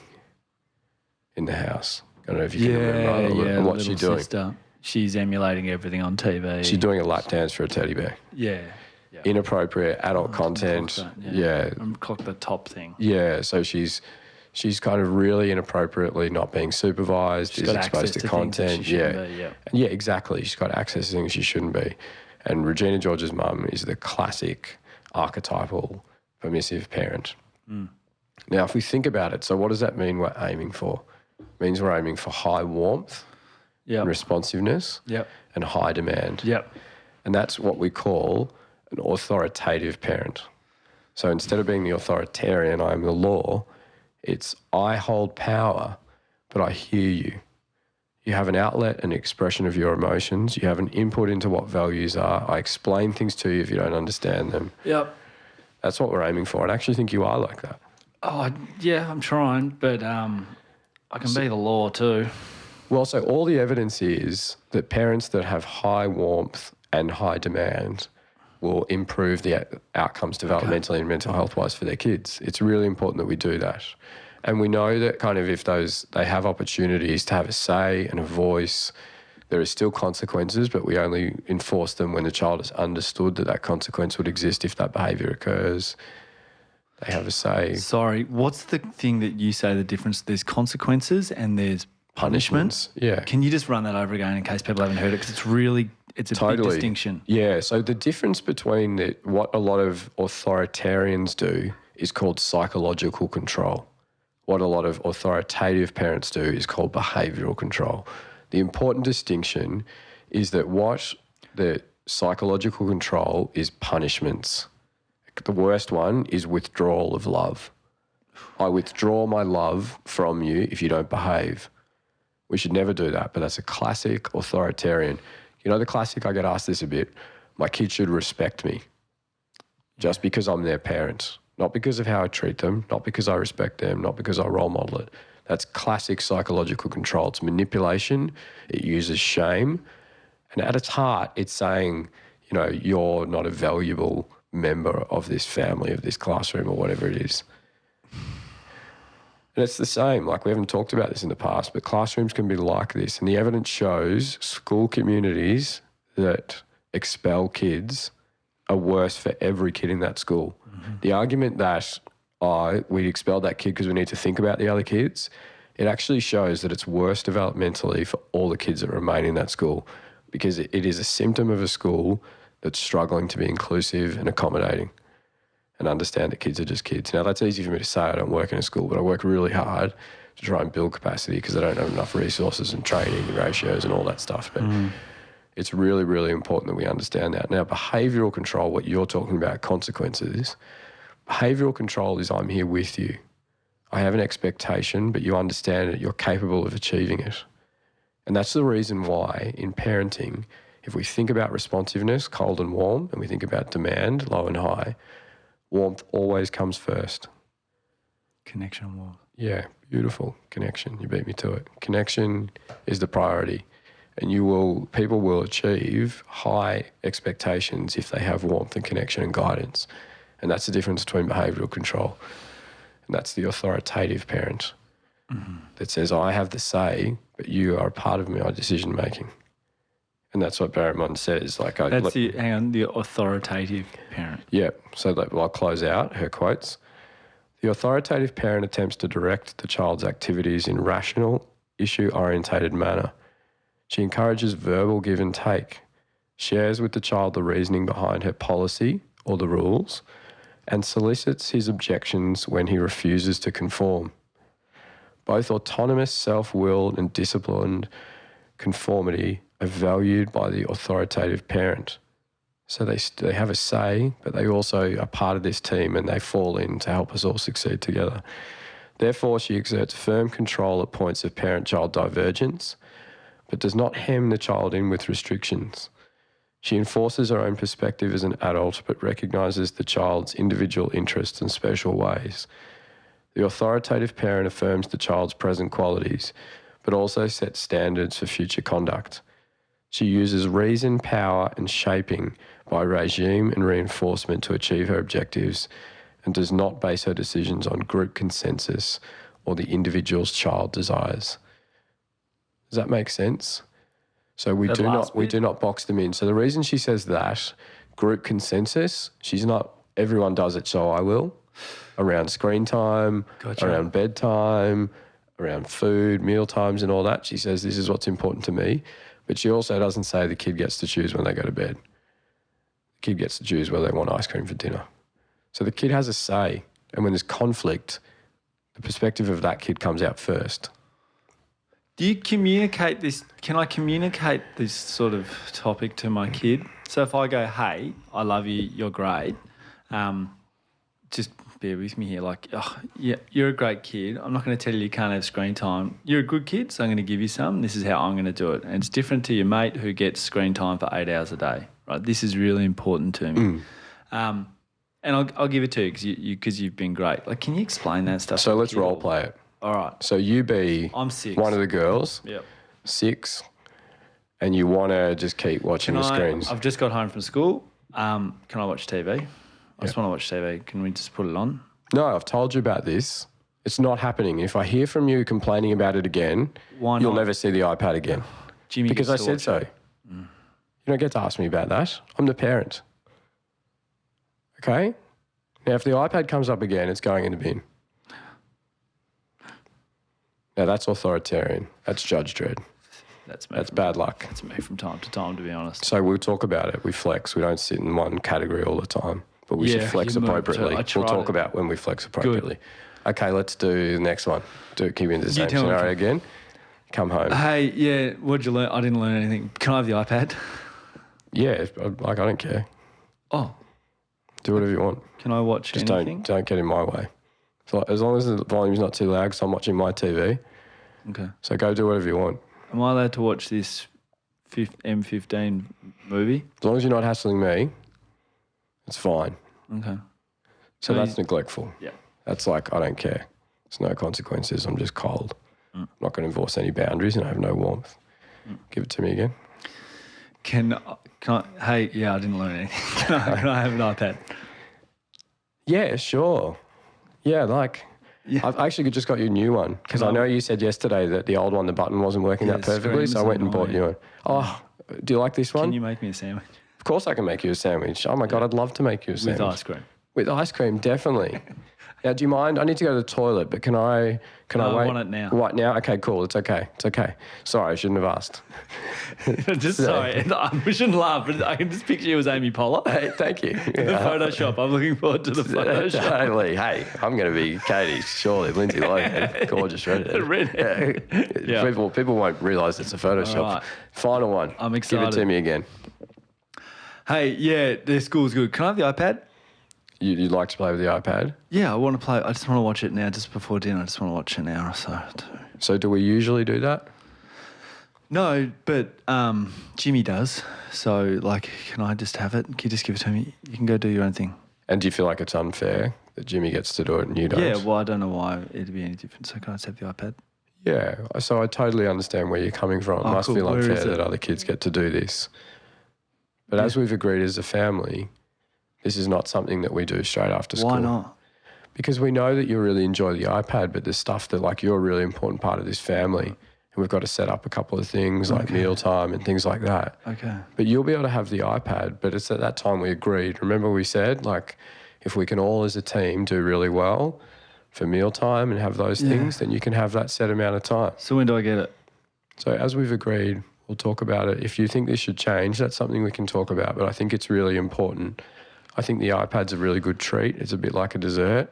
in the house. I don't know if you can remember. And what's she doing? Sister. She's emulating everything on TV. She's doing a lap dance for a teddy bear. Yeah. Inappropriate adult content. Clock the top thing. Yeah, so she's kind of really inappropriately not being supervised, she's is exposed to content. Yeah, exactly. She's got access to things she shouldn't be. And Regina George's mum is the classic archetypal permissive parent. Now, if we think about it, so what does that mean we're aiming for? It means we're aiming for high warmth and responsiveness and high demand. Yep. And that's what we call an authoritative parent. So instead of being the authoritarian, I'm the law, it's I hold power, but I hear you. You have an outlet and expression of your emotions. You have an input into what values are. I explain things to you if you don't understand them. Yep. That's what we're aiming for. I actually think you are like that. Oh, yeah, I'm trying, but I can be the law too. Well, so all the evidence is that parents that have high warmth and high demand will improve the outcomes developmentally and mental health-wise for their kids. It's really important that we do that. And we know that kind of if they have opportunities to have a say and a voice, there are still consequences, but we only enforce them when the child has understood that that consequence would exist if that behaviour occurs. They have a say. Sorry, what's the thing that you say the difference? There's consequences and there's punishments. Yeah. Can you just run that over again in case people haven't heard it? Because it's a big distinction. Yeah. So the difference between what a lot of authoritarians do is called psychological control. What a lot of authoritative parents do is called behavioural control. The important distinction is that what the psychological control is punishments. The worst one is withdrawal of love. I withdraw my love from you if you don't behave. We should never do that, but that's a classic authoritarian. You know the classic, I get asked this a bit, my kids should respect me just because I'm their parent, not because of how I treat them, not because I respect them, not because I role model it. That's classic psychological control. It's manipulation. It uses shame. And at its heart, it's saying, you know, you're not a valuable member of this family, of this classroom or whatever it is. And it's the same, like we haven't talked about this in the past, but classrooms can be like this. And the evidence shows school communities that expel kids are worse for every kid in that school. Mm-hmm. The argument that we expelled that kid because we need to think about the other kids, it actually shows that it's worse developmentally for all the kids that remain in that school because it is a symptom of a school that's struggling to be inclusive and accommodating and understand that kids are just kids. Now, that's easy for me to say. I don't work in a school, but I work really hard to try and build capacity because I don't have enough resources and training and ratios and all that stuff. But it's really, really important that we understand that. Now, behavioural control, what you're talking about, consequences, behavioural control is I'm here with you. I have an expectation, but you understand it. You're capable of achieving it. And that's the reason why in parenting, if we think about responsiveness, cold and warm, and we think about demand, low and high, warmth always comes first. Connection and warmth. Yeah, beautiful. Connection. You beat me to it. Connection is the priority. And people will achieve high expectations if they have warmth and connection and guidance. And that's the difference between behavioural control. And that's the authoritative parent that says, I have the say, but you are a part of my decision making. And that's what Barrymont says. The authoritative parent. Yeah. So I'll close out her quotes. The authoritative parent attempts to direct the child's activities in rational, issue-orientated manner. She encourages verbal give and take, shares with the child the reasoning behind her policy or the rules, and solicits his objections when he refuses to conform. Both autonomous, self-willed and disciplined conformity are valued by the authoritative parent. So they have a say, but they also are part of this team and they fall in to help us all succeed together. Therefore, she exerts firm control at points of parent-child divergence, but does not hem the child in with restrictions. She enforces her own perspective as an adult, but recognises the child's individual interests and special ways. The authoritative parent affirms the child's present qualities, but also sets standards for future conduct. She uses reason, power and shaping by regime and reinforcement to achieve her objectives and does not base her decisions on group consensus or the individual's child desires. Does that make sense? So we do not box them in. So the reason she says that, group consensus, she's not, everyone does it, so I will, around screen time, around bedtime, around food, meal times and all that. She says this is what's important to me. But she also doesn't say the kid gets to choose when they go to bed. The kid gets to choose whether they want ice cream for dinner. So the kid has a say. And when there's conflict, the perspective of that kid comes out first. Do you communicate this? Can I communicate this sort of topic to my kid? So if I go, hey, I love you, you're great, just bear with me here. Like, oh, yeah, you're a great kid. I'm not going to tell you you can't have screen time. You're a good kid, so I'm going to give you some. This is how I'm going to do it. And it's different to your mate who gets screen time for 8 hours a day, right? This is really important to me. And I'll give it to you because you've been great. Like, can you explain that stuff? So let's role play it. All right. So you be I'm 6. one of the girls, Yep. 6, and you want to just keep watching the screens. I've just got home from school. Can I watch TV? I just want to watch TV. Can we just put it on? No, I've told you about this. It's not happening. If I hear from you complaining about it again, Why you'll not? never see the iPad again. Jimmy Because I gets to said watch so. it. You don't get to ask me about that. I'm the parent. Okay? Now, if the iPad comes up again, it's going in the bin. Now, that's authoritarian. That's judge dread. That's me. That's bad luck. That's me from time to time, to be honest. So we'll talk about it. We flex. We don't sit in one category all the time. But we should flex you moved. appropriately. I We'll tried talk it. about when we flex appropriately. Okay, let's do the next one. Keep in the same tell me. scenario again. Come home. Hey, yeah, what'd you learn? I didn't learn anything. Can I have the iPad? Yeah, I don't care. Oh, Do whatever you want. can I watch Just anything? don't get in my way. So as long as the volume's not too loud, because I'm watching my TV. Okay. So go do whatever you want. Am I allowed to watch this M15 movie? As long as you're not hassling me, it's fine. Okay. So No, that's neglectful. Yeah. That's like, I don't care. There's no consequences. I'm just cold. I'm not going to enforce any boundaries and I have no warmth. Give it to me again. Can I, hey, yeah, I didn't learn anything. Can I have an iPad? Yeah, sure. Yeah, like, Yeah. I've actually just got you a new one because I know you said yesterday that the old one, the button wasn't working that the perfectly, so I screen went and was bought you one. Oh, do you like this one? Can you make me a sandwich? Of course I can make you a sandwich. Oh my God, I'd love to make you a sandwich. With ice cream. With ice cream, definitely. Now, do you mind? I need to go to the toilet, but can I No, I wait? want it now. Right now? Okay, cool. It's okay. It's okay. Sorry, I shouldn't have asked. Just sorry, we shouldn't laugh, but I can just picture you as Amy Poehler. Hey, thank you. The Photoshop. I'm looking forward to the Photoshop. Totally. Hey, I'm going to be Katie, surely, Lindsay Lohan, gorgeous redhead. Redhead. Yeah. People won't realise it's a Photoshop. All right. Final one. I'm Give excited. it to me again. Hey, yeah, their school's good. Can I have the iPad? You'd like to play with the iPad? Yeah, I want to play. I just want to watch it now, just before dinner. I just want to watch an hour or so. So do we usually do that? No, but Jimmy does. So, like, can I just have it? Can you just give it to me? You can go do your own thing. And do you feel like it's unfair that Jimmy gets to do it and you don't? Yeah, well, I don't know why it'd be any different. So can I just have the iPad? Yeah, so I totally understand where you're coming from. It Oh, must cool. feel Where unfair is it? that other kids get to do this. But as we've agreed as a family, this is not something that we do straight after school. Why not? Because we know that you really enjoy the iPad, but there's stuff that, like, you're a really important part of this family. And we've got to set up a couple of things like mealtime and things like that. Okay. But you'll be able to have the iPad, but it's at that time we agreed. Remember we said, like, if we can all as a team do really well for mealtime and have those things, then you can have that set amount of time. So when do I get it? So as we've agreed, we'll talk about it. If you think this should change, that's something we can talk about, but I think it's really important. I think the iPad's a really good treat. It's a bit like a dessert,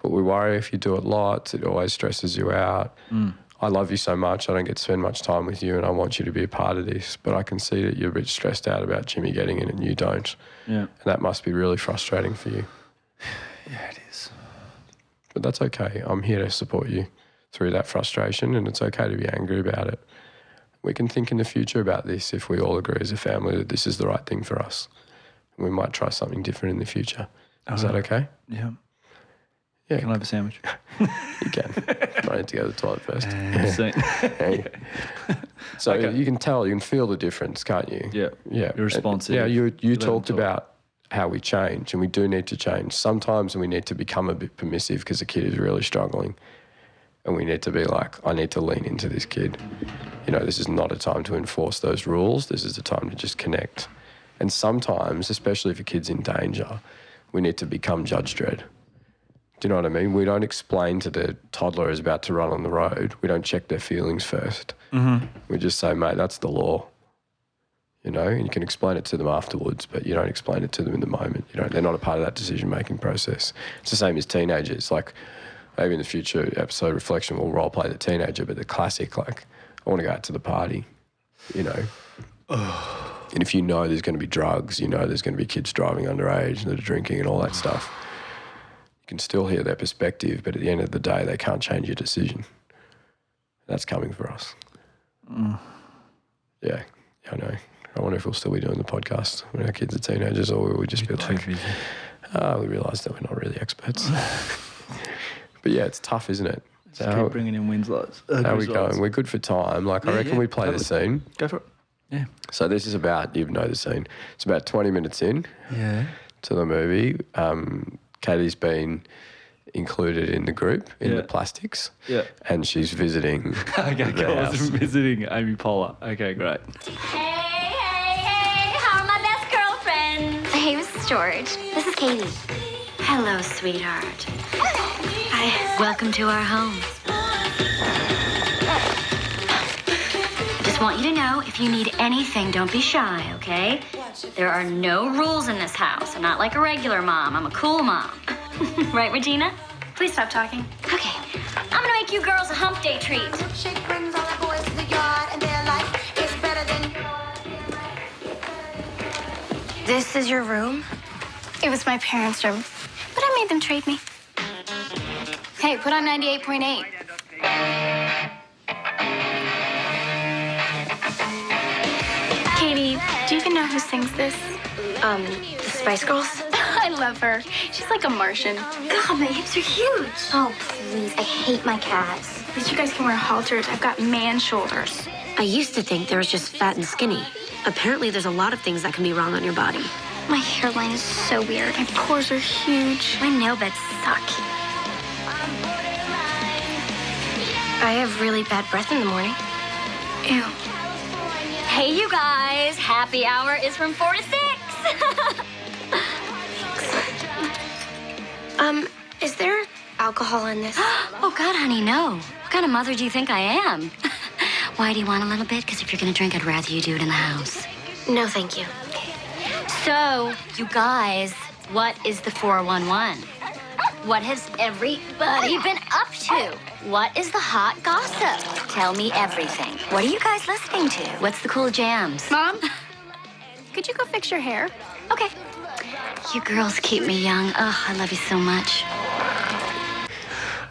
but we worry if you do it lots, it always stresses you out. I love you so much, I don't get to spend much time with you and I want you to be a part of this, but I can see that you're a bit stressed out about Jimmy getting it and you don't. Yeah. And that must be really frustrating for you. Yeah, it is. But that's okay. I'm here to support you through that frustration and it's okay to be angry about it. We can think in the future about this if we all agree as a family that this is the right thing for us. We might try something different in the future. Is that okay? Yeah. Yeah. Can I have a sandwich? You can. I need to go to the toilet first. See? So Okay. you can tell, you can feel the difference, can't you? Yeah. Yeah. You're responsive. Yeah, you let them talked talk. about how we change and we do need to change. Sometimes we need to become a bit permissive because the kid is really struggling and we need to be like, I need to lean into this kid. You know, this is not a time to enforce those rules. This is the time to just connect. And sometimes, especially if a kid's in danger, we need to become judge dread. Do you know what I mean? We don't explain to the toddler who's about to run on the road. We don't check their feelings first. We just say, mate, that's the law. You know, and you can explain it to them afterwards, but you don't explain it to them in the moment. You know, they're not a part of that decision-making process. It's the same as teenagers. Like, maybe in the future episode reflection, we'll role play the teenager, but the classic, like, I want to go out to the party, you know. And if you know there's going to be drugs, you know there's going to be kids driving underage that are drinking and all that stuff, you can still hear their perspective, but at the end of the day, they can't change your decision. That's coming for us. Yeah, I know. I wonder if we'll still be doing the podcast when our kids are teenagers, or will we just be like, we realise that we're not really experts. But yeah, it's tough, isn't it? So keep bringing in Winslows. How are we going? We're good for time. Like, I reckon we play the scene. Go for it. Yeah. So this is about, you know the scene. It's about 20 minutes in to the movie. Katie's been included in the group, in the plastics. Yeah. And she's visiting okay, the house. Visiting Amy Poehler. Okay, great. Hey, how are my best girlfriends? Hey, Mrs. George. This is Katie. Hello, sweetheart. Hi. Welcome to our home. I just want you to know, if you need anything, don't be shy, okay? There are no rules in this house. I'm not like a regular mom. I'm a cool mom. Right, Regina? Please stop talking. Okay. I'm gonna make you girls a hump day treat. This is your room? It was my parents' room, but I made them trade me. Hey, put on 98.8. Katie, do you even know who sings this? The Spice Girls? I love her. She's like a Martian. God, my hips are huge. Oh, please. I hate my calves. At least you guys can wear halters. I've got man shoulders. I used to think there was just fat and skinny. Apparently, there's a lot of things that can be wrong on your body. My hairline is so weird. My pores are huge. My nail beds suck. I have really bad breath in the morning. Ew. Hey, you guys. Happy hour is from 4 to 6. Is there alcohol in this? Oh, God, honey, no. What kind of mother do you think I am? Why do you want a little bit? Because if you're going to drink, I'd rather you do it in the house. No, thank you. So, you guys, what is the 411? What has everybody been up to? What is the hot gossip? Tell me everything. What are you guys listening to? What's the cool jams? Mom, could you go fix your hair? Okay. You girls keep me young. Oh, I love you so much.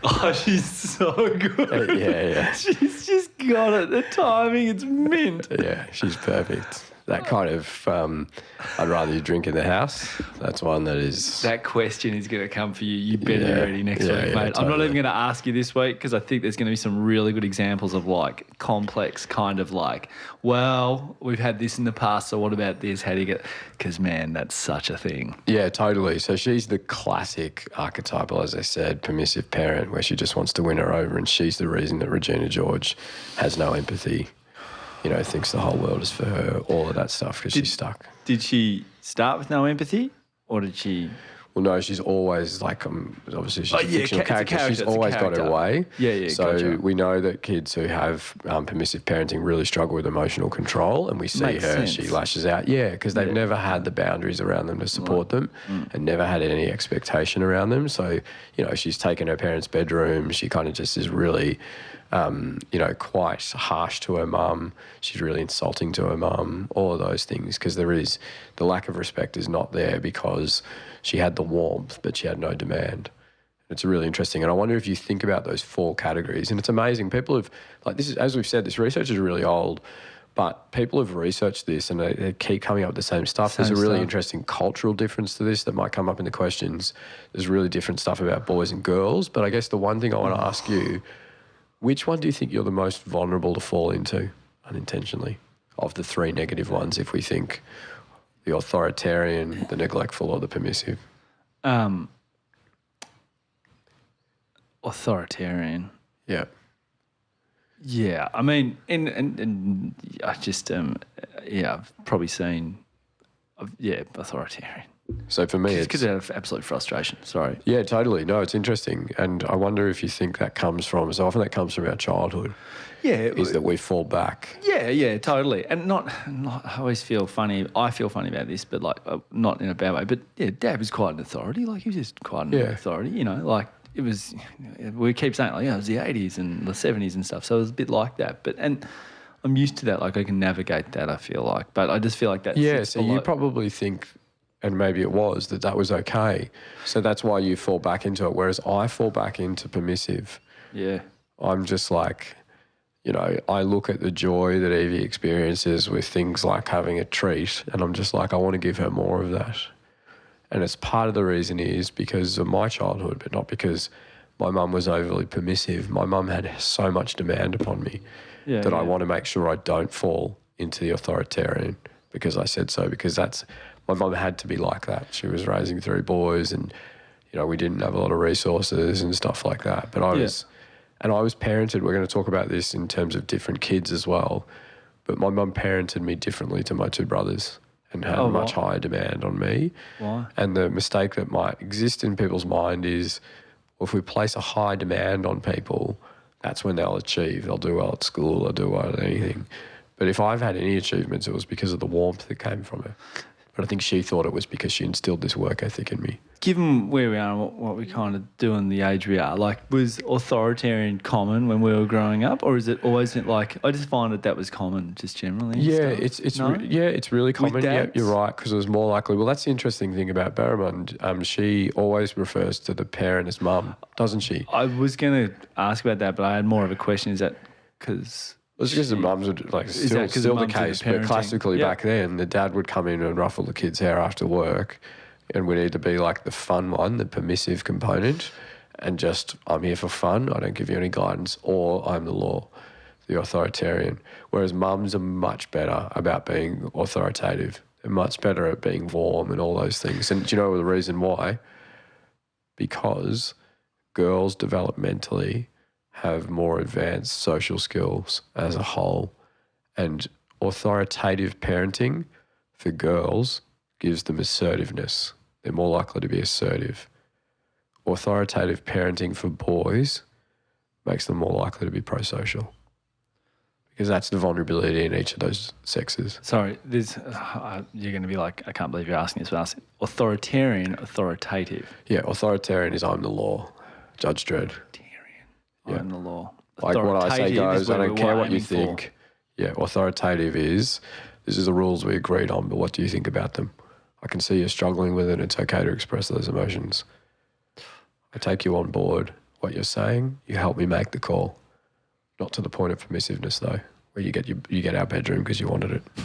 Oh, she's so good. Yeah. She's just got it. The timing, it's mint. Yeah, she's perfect. That kind of, I'd rather you drink in the house. That's one that is... That question is going to come for you. You better be ready next week, mate. Totally. I'm not even going to ask you this week because I think there's going to be some really good examples of like complex kind of like, well, we've had this in the past, so what about this? How do you get... Because, man, that's such a thing. Yeah, totally. So she's the classic archetypal, as I said, permissive parent where she just wants to win her over, and she's the reason that Regina George has no empathy, you know, thinks the whole world is for her, all of that stuff because she's stuck. Did she start with no empathy or did she... Well, no, she's always like, obviously she's a fictional character. She's it's a always got her way. Yeah, So gotcha. we know that kids who have permissive parenting really struggle with emotional control, and we see Makes her, sense. she lashes out. Yeah, because they've never had the boundaries around them to support them and never had any expectation around them. So, you know, she's taken her parents' bedroom. She kind of just is really... you know, quite harsh to her mum. She's really insulting to her mum, all of those things, because there is the lack of respect is not there because she had the warmth, but she had no demand. It's really interesting. And I wonder if you think about those 4 categories, and it's amazing. People have, like this is, as we've said, this research is really old, but people have researched this and they keep coming up with the same stuff. There's a really interesting cultural difference to this that might come up in the questions. There's really different stuff about boys and girls, but I guess the one thing I want to ask you, which one do you think you're the most vulnerable to fall into unintentionally of the 3 negative ones, if we think the authoritarian, the neglectful, or the permissive? Authoritarian. Yeah. Yeah, I mean, and I just, I've probably seen, authoritarian. So for me, it's because of absolute frustration. Sorry. Yeah, totally. No, it's interesting. And I wonder if you think that comes from, so often that comes from our childhood. Yeah. Is that we fall back. Yeah, totally. And not I always feel funny. I feel funny about this, but like, not in a bad way. But yeah, Dad was quite an authority. Like, he was just quite an authority, you know, like, it was, we keep saying like, it was the 80s and the 70s and stuff. So it was a bit like that. And I'm used to that. Like I can navigate that, I feel like. But I just feel like that's... Yeah, so you probably think, and maybe it was, that was okay. So that's why you fall back into it. Whereas I fall back into permissive. Yeah. I'm just like, I look at the joy that Evie experiences with things like having a treat, and I'm just like, I want to give her more of that. And it's part of the reason is because of my childhood, but not because my mum was overly permissive. My mum had so much demand upon me that I want to make sure I don't fall into the authoritarian because I said so, because my mum had to be like that. She was raising 3 boys and, we didn't have a lot of resources and stuff like that. But I was parented, we're going to talk about this in terms of different kids as well, but my mum parented me differently to my 2 brothers and had much higher demand on me. Why? And the mistake that might exist in people's mind is, well, if we place a high demand on people, that's when they'll achieve. They'll do well at school, they'll do well at anything. But if I've had any achievements, it was because of the warmth that came from her. But I think she thought it was because she instilled this work ethic in me. Given where we are and what we kind of do in the age we are, like, was authoritarian common when we were growing up, or is it always like, I just find that was common just generally? Yeah, it's really common. Yeah, you're right, because it was more likely. Well, that's the interesting thing about Berrimond. She always refers to the parent as mum, doesn't she? I was going to ask about that, but I had more of a question. Is that because... Well, it's because the mums would, still the case, but classically back then, the dad would come in and ruffle the kid's hair after work and would either be like the fun one, the permissive component, and just, I'm here for fun, I don't give you any guidance, or I'm the law, the authoritarian. Whereas mums are much better about being authoritative. They're much better at being warm and all those things. And do you know the reason why? Because girls developmentally have more advanced social skills as a whole, and authoritative parenting for girls gives them assertiveness. They're more likely to be assertive. Authoritative parenting for boys makes them more likely to be pro-social, because that's the vulnerability in each of those sexes. Sorry, you're going to be like, I can't believe you're asking this, but ask authoritarian, authoritative. Yeah, authoritarian is I'm the law, Judge Dredd. I'm the law. Like what I say goes, I don't care what you think. Yeah, authoritative is, this is the rules we agreed on, but what do you think about them? I can see you're struggling with it. It's okay to express those emotions. I take you on board. What you're saying, you help me make the call. Not to the point of permissiveness though, where you get our bedroom because you wanted it. Do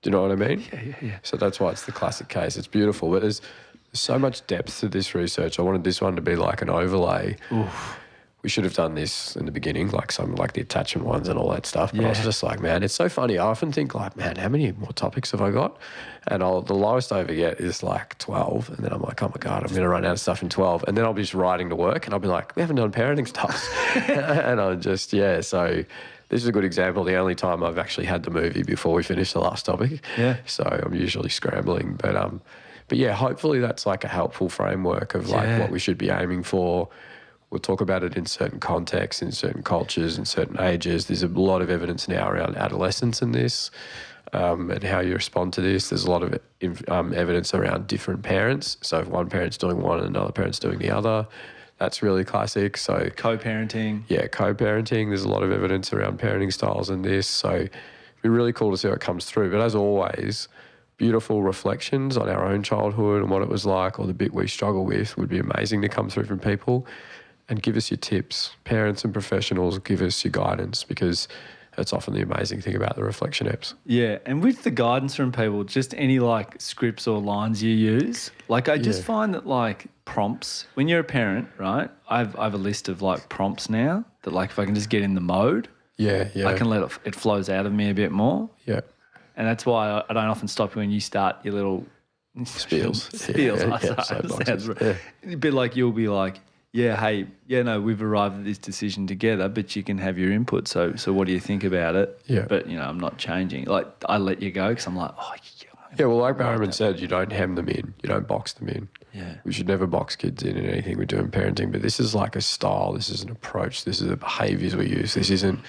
you know what I mean? Yeah. So that's why it's the classic case. It's beautiful, but there's so much depth to this research. I wanted this one to be like an overlay. Oof. We should have done this in the beginning, like some like the attachment ones and all that stuff. But I was just like, man, it's so funny. I often think like, man, how many more topics have I got? And the lowest I ever get is like 12. And then I'm like, oh my God, I'm going to run out of stuff in 12. And then I'll be just riding to work and I'll be like, we haven't done parenting stuff. And I'm just, so this is a good example. The only time I've actually had the movie before we finish the last topic. Yeah. So I'm usually scrambling. But yeah, hopefully that's like a helpful framework of like what we should be aiming for. We'll talk about it in certain contexts, in certain cultures, in certain ages. There's a lot of evidence now around adolescence in this and how you respond to this. There's a lot of evidence around different parents. So if one parent's doing one and another parent's doing the other, that's really classic. So co-parenting. Yeah, co-parenting. There's a lot of evidence around parenting styles in this. So it'd be really cool to see how it comes through. But as always, beautiful reflections on our own childhood and what it was like, or the bit we struggle with, would be amazing to come through from people. And give us your tips. Parents and professionals, give us your guidance, because that's often the amazing thing about the reflection apps. Yeah, and with the guidance from people, just any like scripts or lines you use. Like I just find that like prompts, when you're a parent, right? I have a list of like prompts now that like if I can just get in the mode, I can let it flows out of me a bit more. Yeah. And that's why I don't often stop you when you start your little spiels. A bit like you'll be like, we've arrived at this decision together, but you can have your input. So what do you think about it? Yeah. But, I'm not changing. Like, I let you go because I'm like, Yeah, well, like Barrowman said, you don't hem them in. You don't box them in. Yeah. We should never box kids in anything we do in parenting, but this is like a style. This is an approach. This is the behaviours we use. This isn't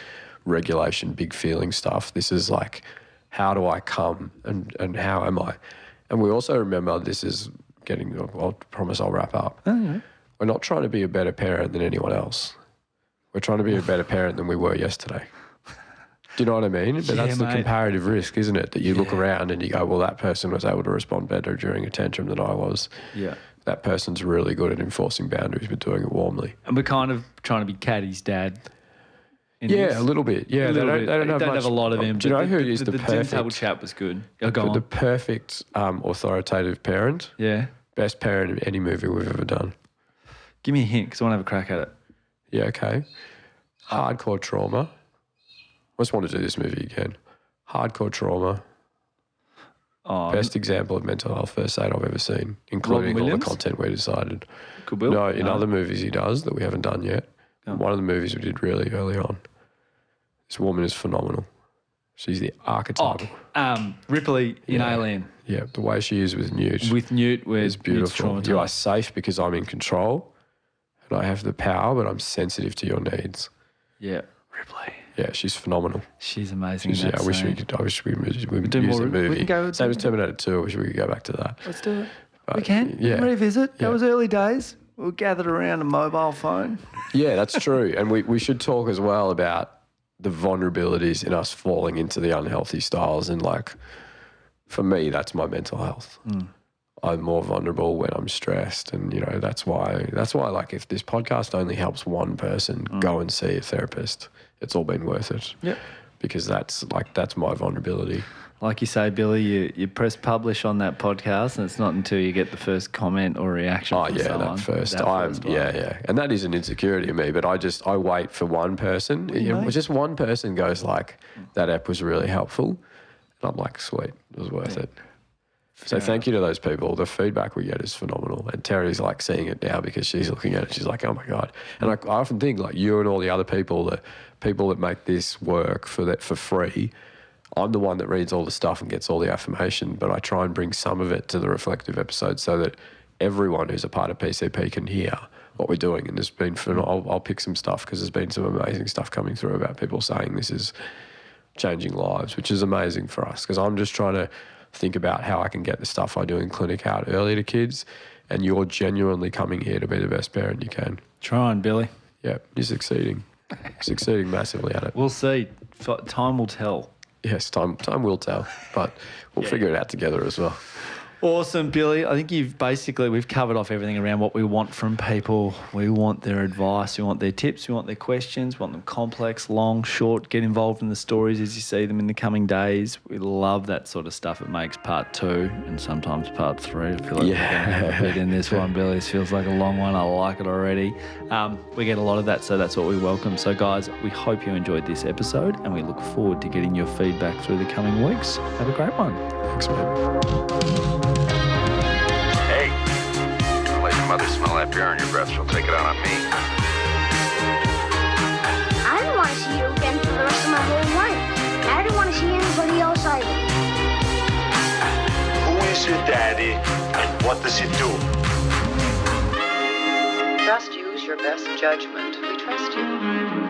regulation, big feeling stuff. This is like, how do I come and how am I? And we also remember this is I promise I'll wrap up. Oh, yeah. we're not trying to be a better parent than anyone else. We're trying to be a better parent than we were yesterday. Do you know what I mean? But that's the comparative risk, isn't it? That you look around and you go, well, that person was able to respond better during a tantrum than I was. Yeah. That person's really good at enforcing boundaries but doing it warmly. And we're kind of trying to be Caddy's dad. A little bit. Yeah, they don't have a lot of him. Do you know who is the perfect? The table chat was good. Go on. The perfect authoritative parent. Yeah. Best parent in any movie we've ever done. Give me a hint because I want to have a crack at it. Yeah, okay. Hardcore trauma. I just want to do this movie again. Hardcore trauma. Best example of mental health first aid I've ever seen, including all the content we decided. Good Will? No, in other movies he does that we haven't done yet. Oh. One of the movies we did really early on. This woman is phenomenal. She's the archetype. Ripley in Alien. Yeah, the way she is with Newt. With Newt, is beautiful. You are safe because I'm in control and I have the power, but I'm sensitive to your needs. Yeah, Ripley. Yeah, she's phenomenal. She's amazing. I wish we could use a movie. We can go. Same as Terminator 2. I wish we could go back to that. Let's do it. We can. Yeah. Revisit. That was early days. We were gathered around a mobile phone. Yeah, that's true. And we should talk as well about the vulnerabilities in us falling into the unhealthy styles. And like, for me, that's my mental health. I'm more vulnerable when I'm stressed. And, you know, that's why like if this podcast only helps one person go and see a therapist, it's all been worth it. Yep. Because that's my vulnerability. Like you say, Billy, you press publish on that podcast and it's not until you get the first comment or reaction from someone. Yeah. And that is an insecurity of me, but I wait for one person. Just one person goes like, that app was really helpful. And I'm like, sweet, it was worth it. So thank you to those people. The feedback we get is phenomenal. And Terry's like seeing it now because she's looking at it. She's like, oh my God. And I often think like you and all the other people that make this work for free, I'm the one that reads all the stuff and gets all the affirmation, but I try and bring some of it to the reflective episodes so that everyone who's a part of PCP can hear what we're doing. And there's been, I'll pick some stuff because there's been some amazing stuff coming through about people saying this is changing lives, which is amazing for us because I'm just trying to think about how I can get the stuff I do in clinic out early to kids, and you're genuinely coming here to be the best parent you can. Try on, Billy. Yeah, you're succeeding. Succeeding massively at it. We'll see. Time will tell. Yes, time will tell, but we'll figure it out together as well. Awesome, Billy. I think we've covered off everything around what we want from people. We want their advice. We want their tips. We want their questions. We want them complex, long, short. Get involved in the stories as you see them in the coming days. We love that sort of stuff. It makes part 2 and sometimes part 3. I feel like we're going to have a bit in this one, Billy. This feels like a long one. I like it already. We get a lot of that, so that's what we welcome. So, guys, we hope you enjoyed this episode and we look forward to getting your feedback through the coming weeks. Have a great one. Thanks, man. Mother smell that beer on your breath, she'll take it out on me. I don't want to see you again for the rest of my whole life. I don't want to see anybody else either. Who is your daddy and what does he do? Just use your best judgment. We trust you.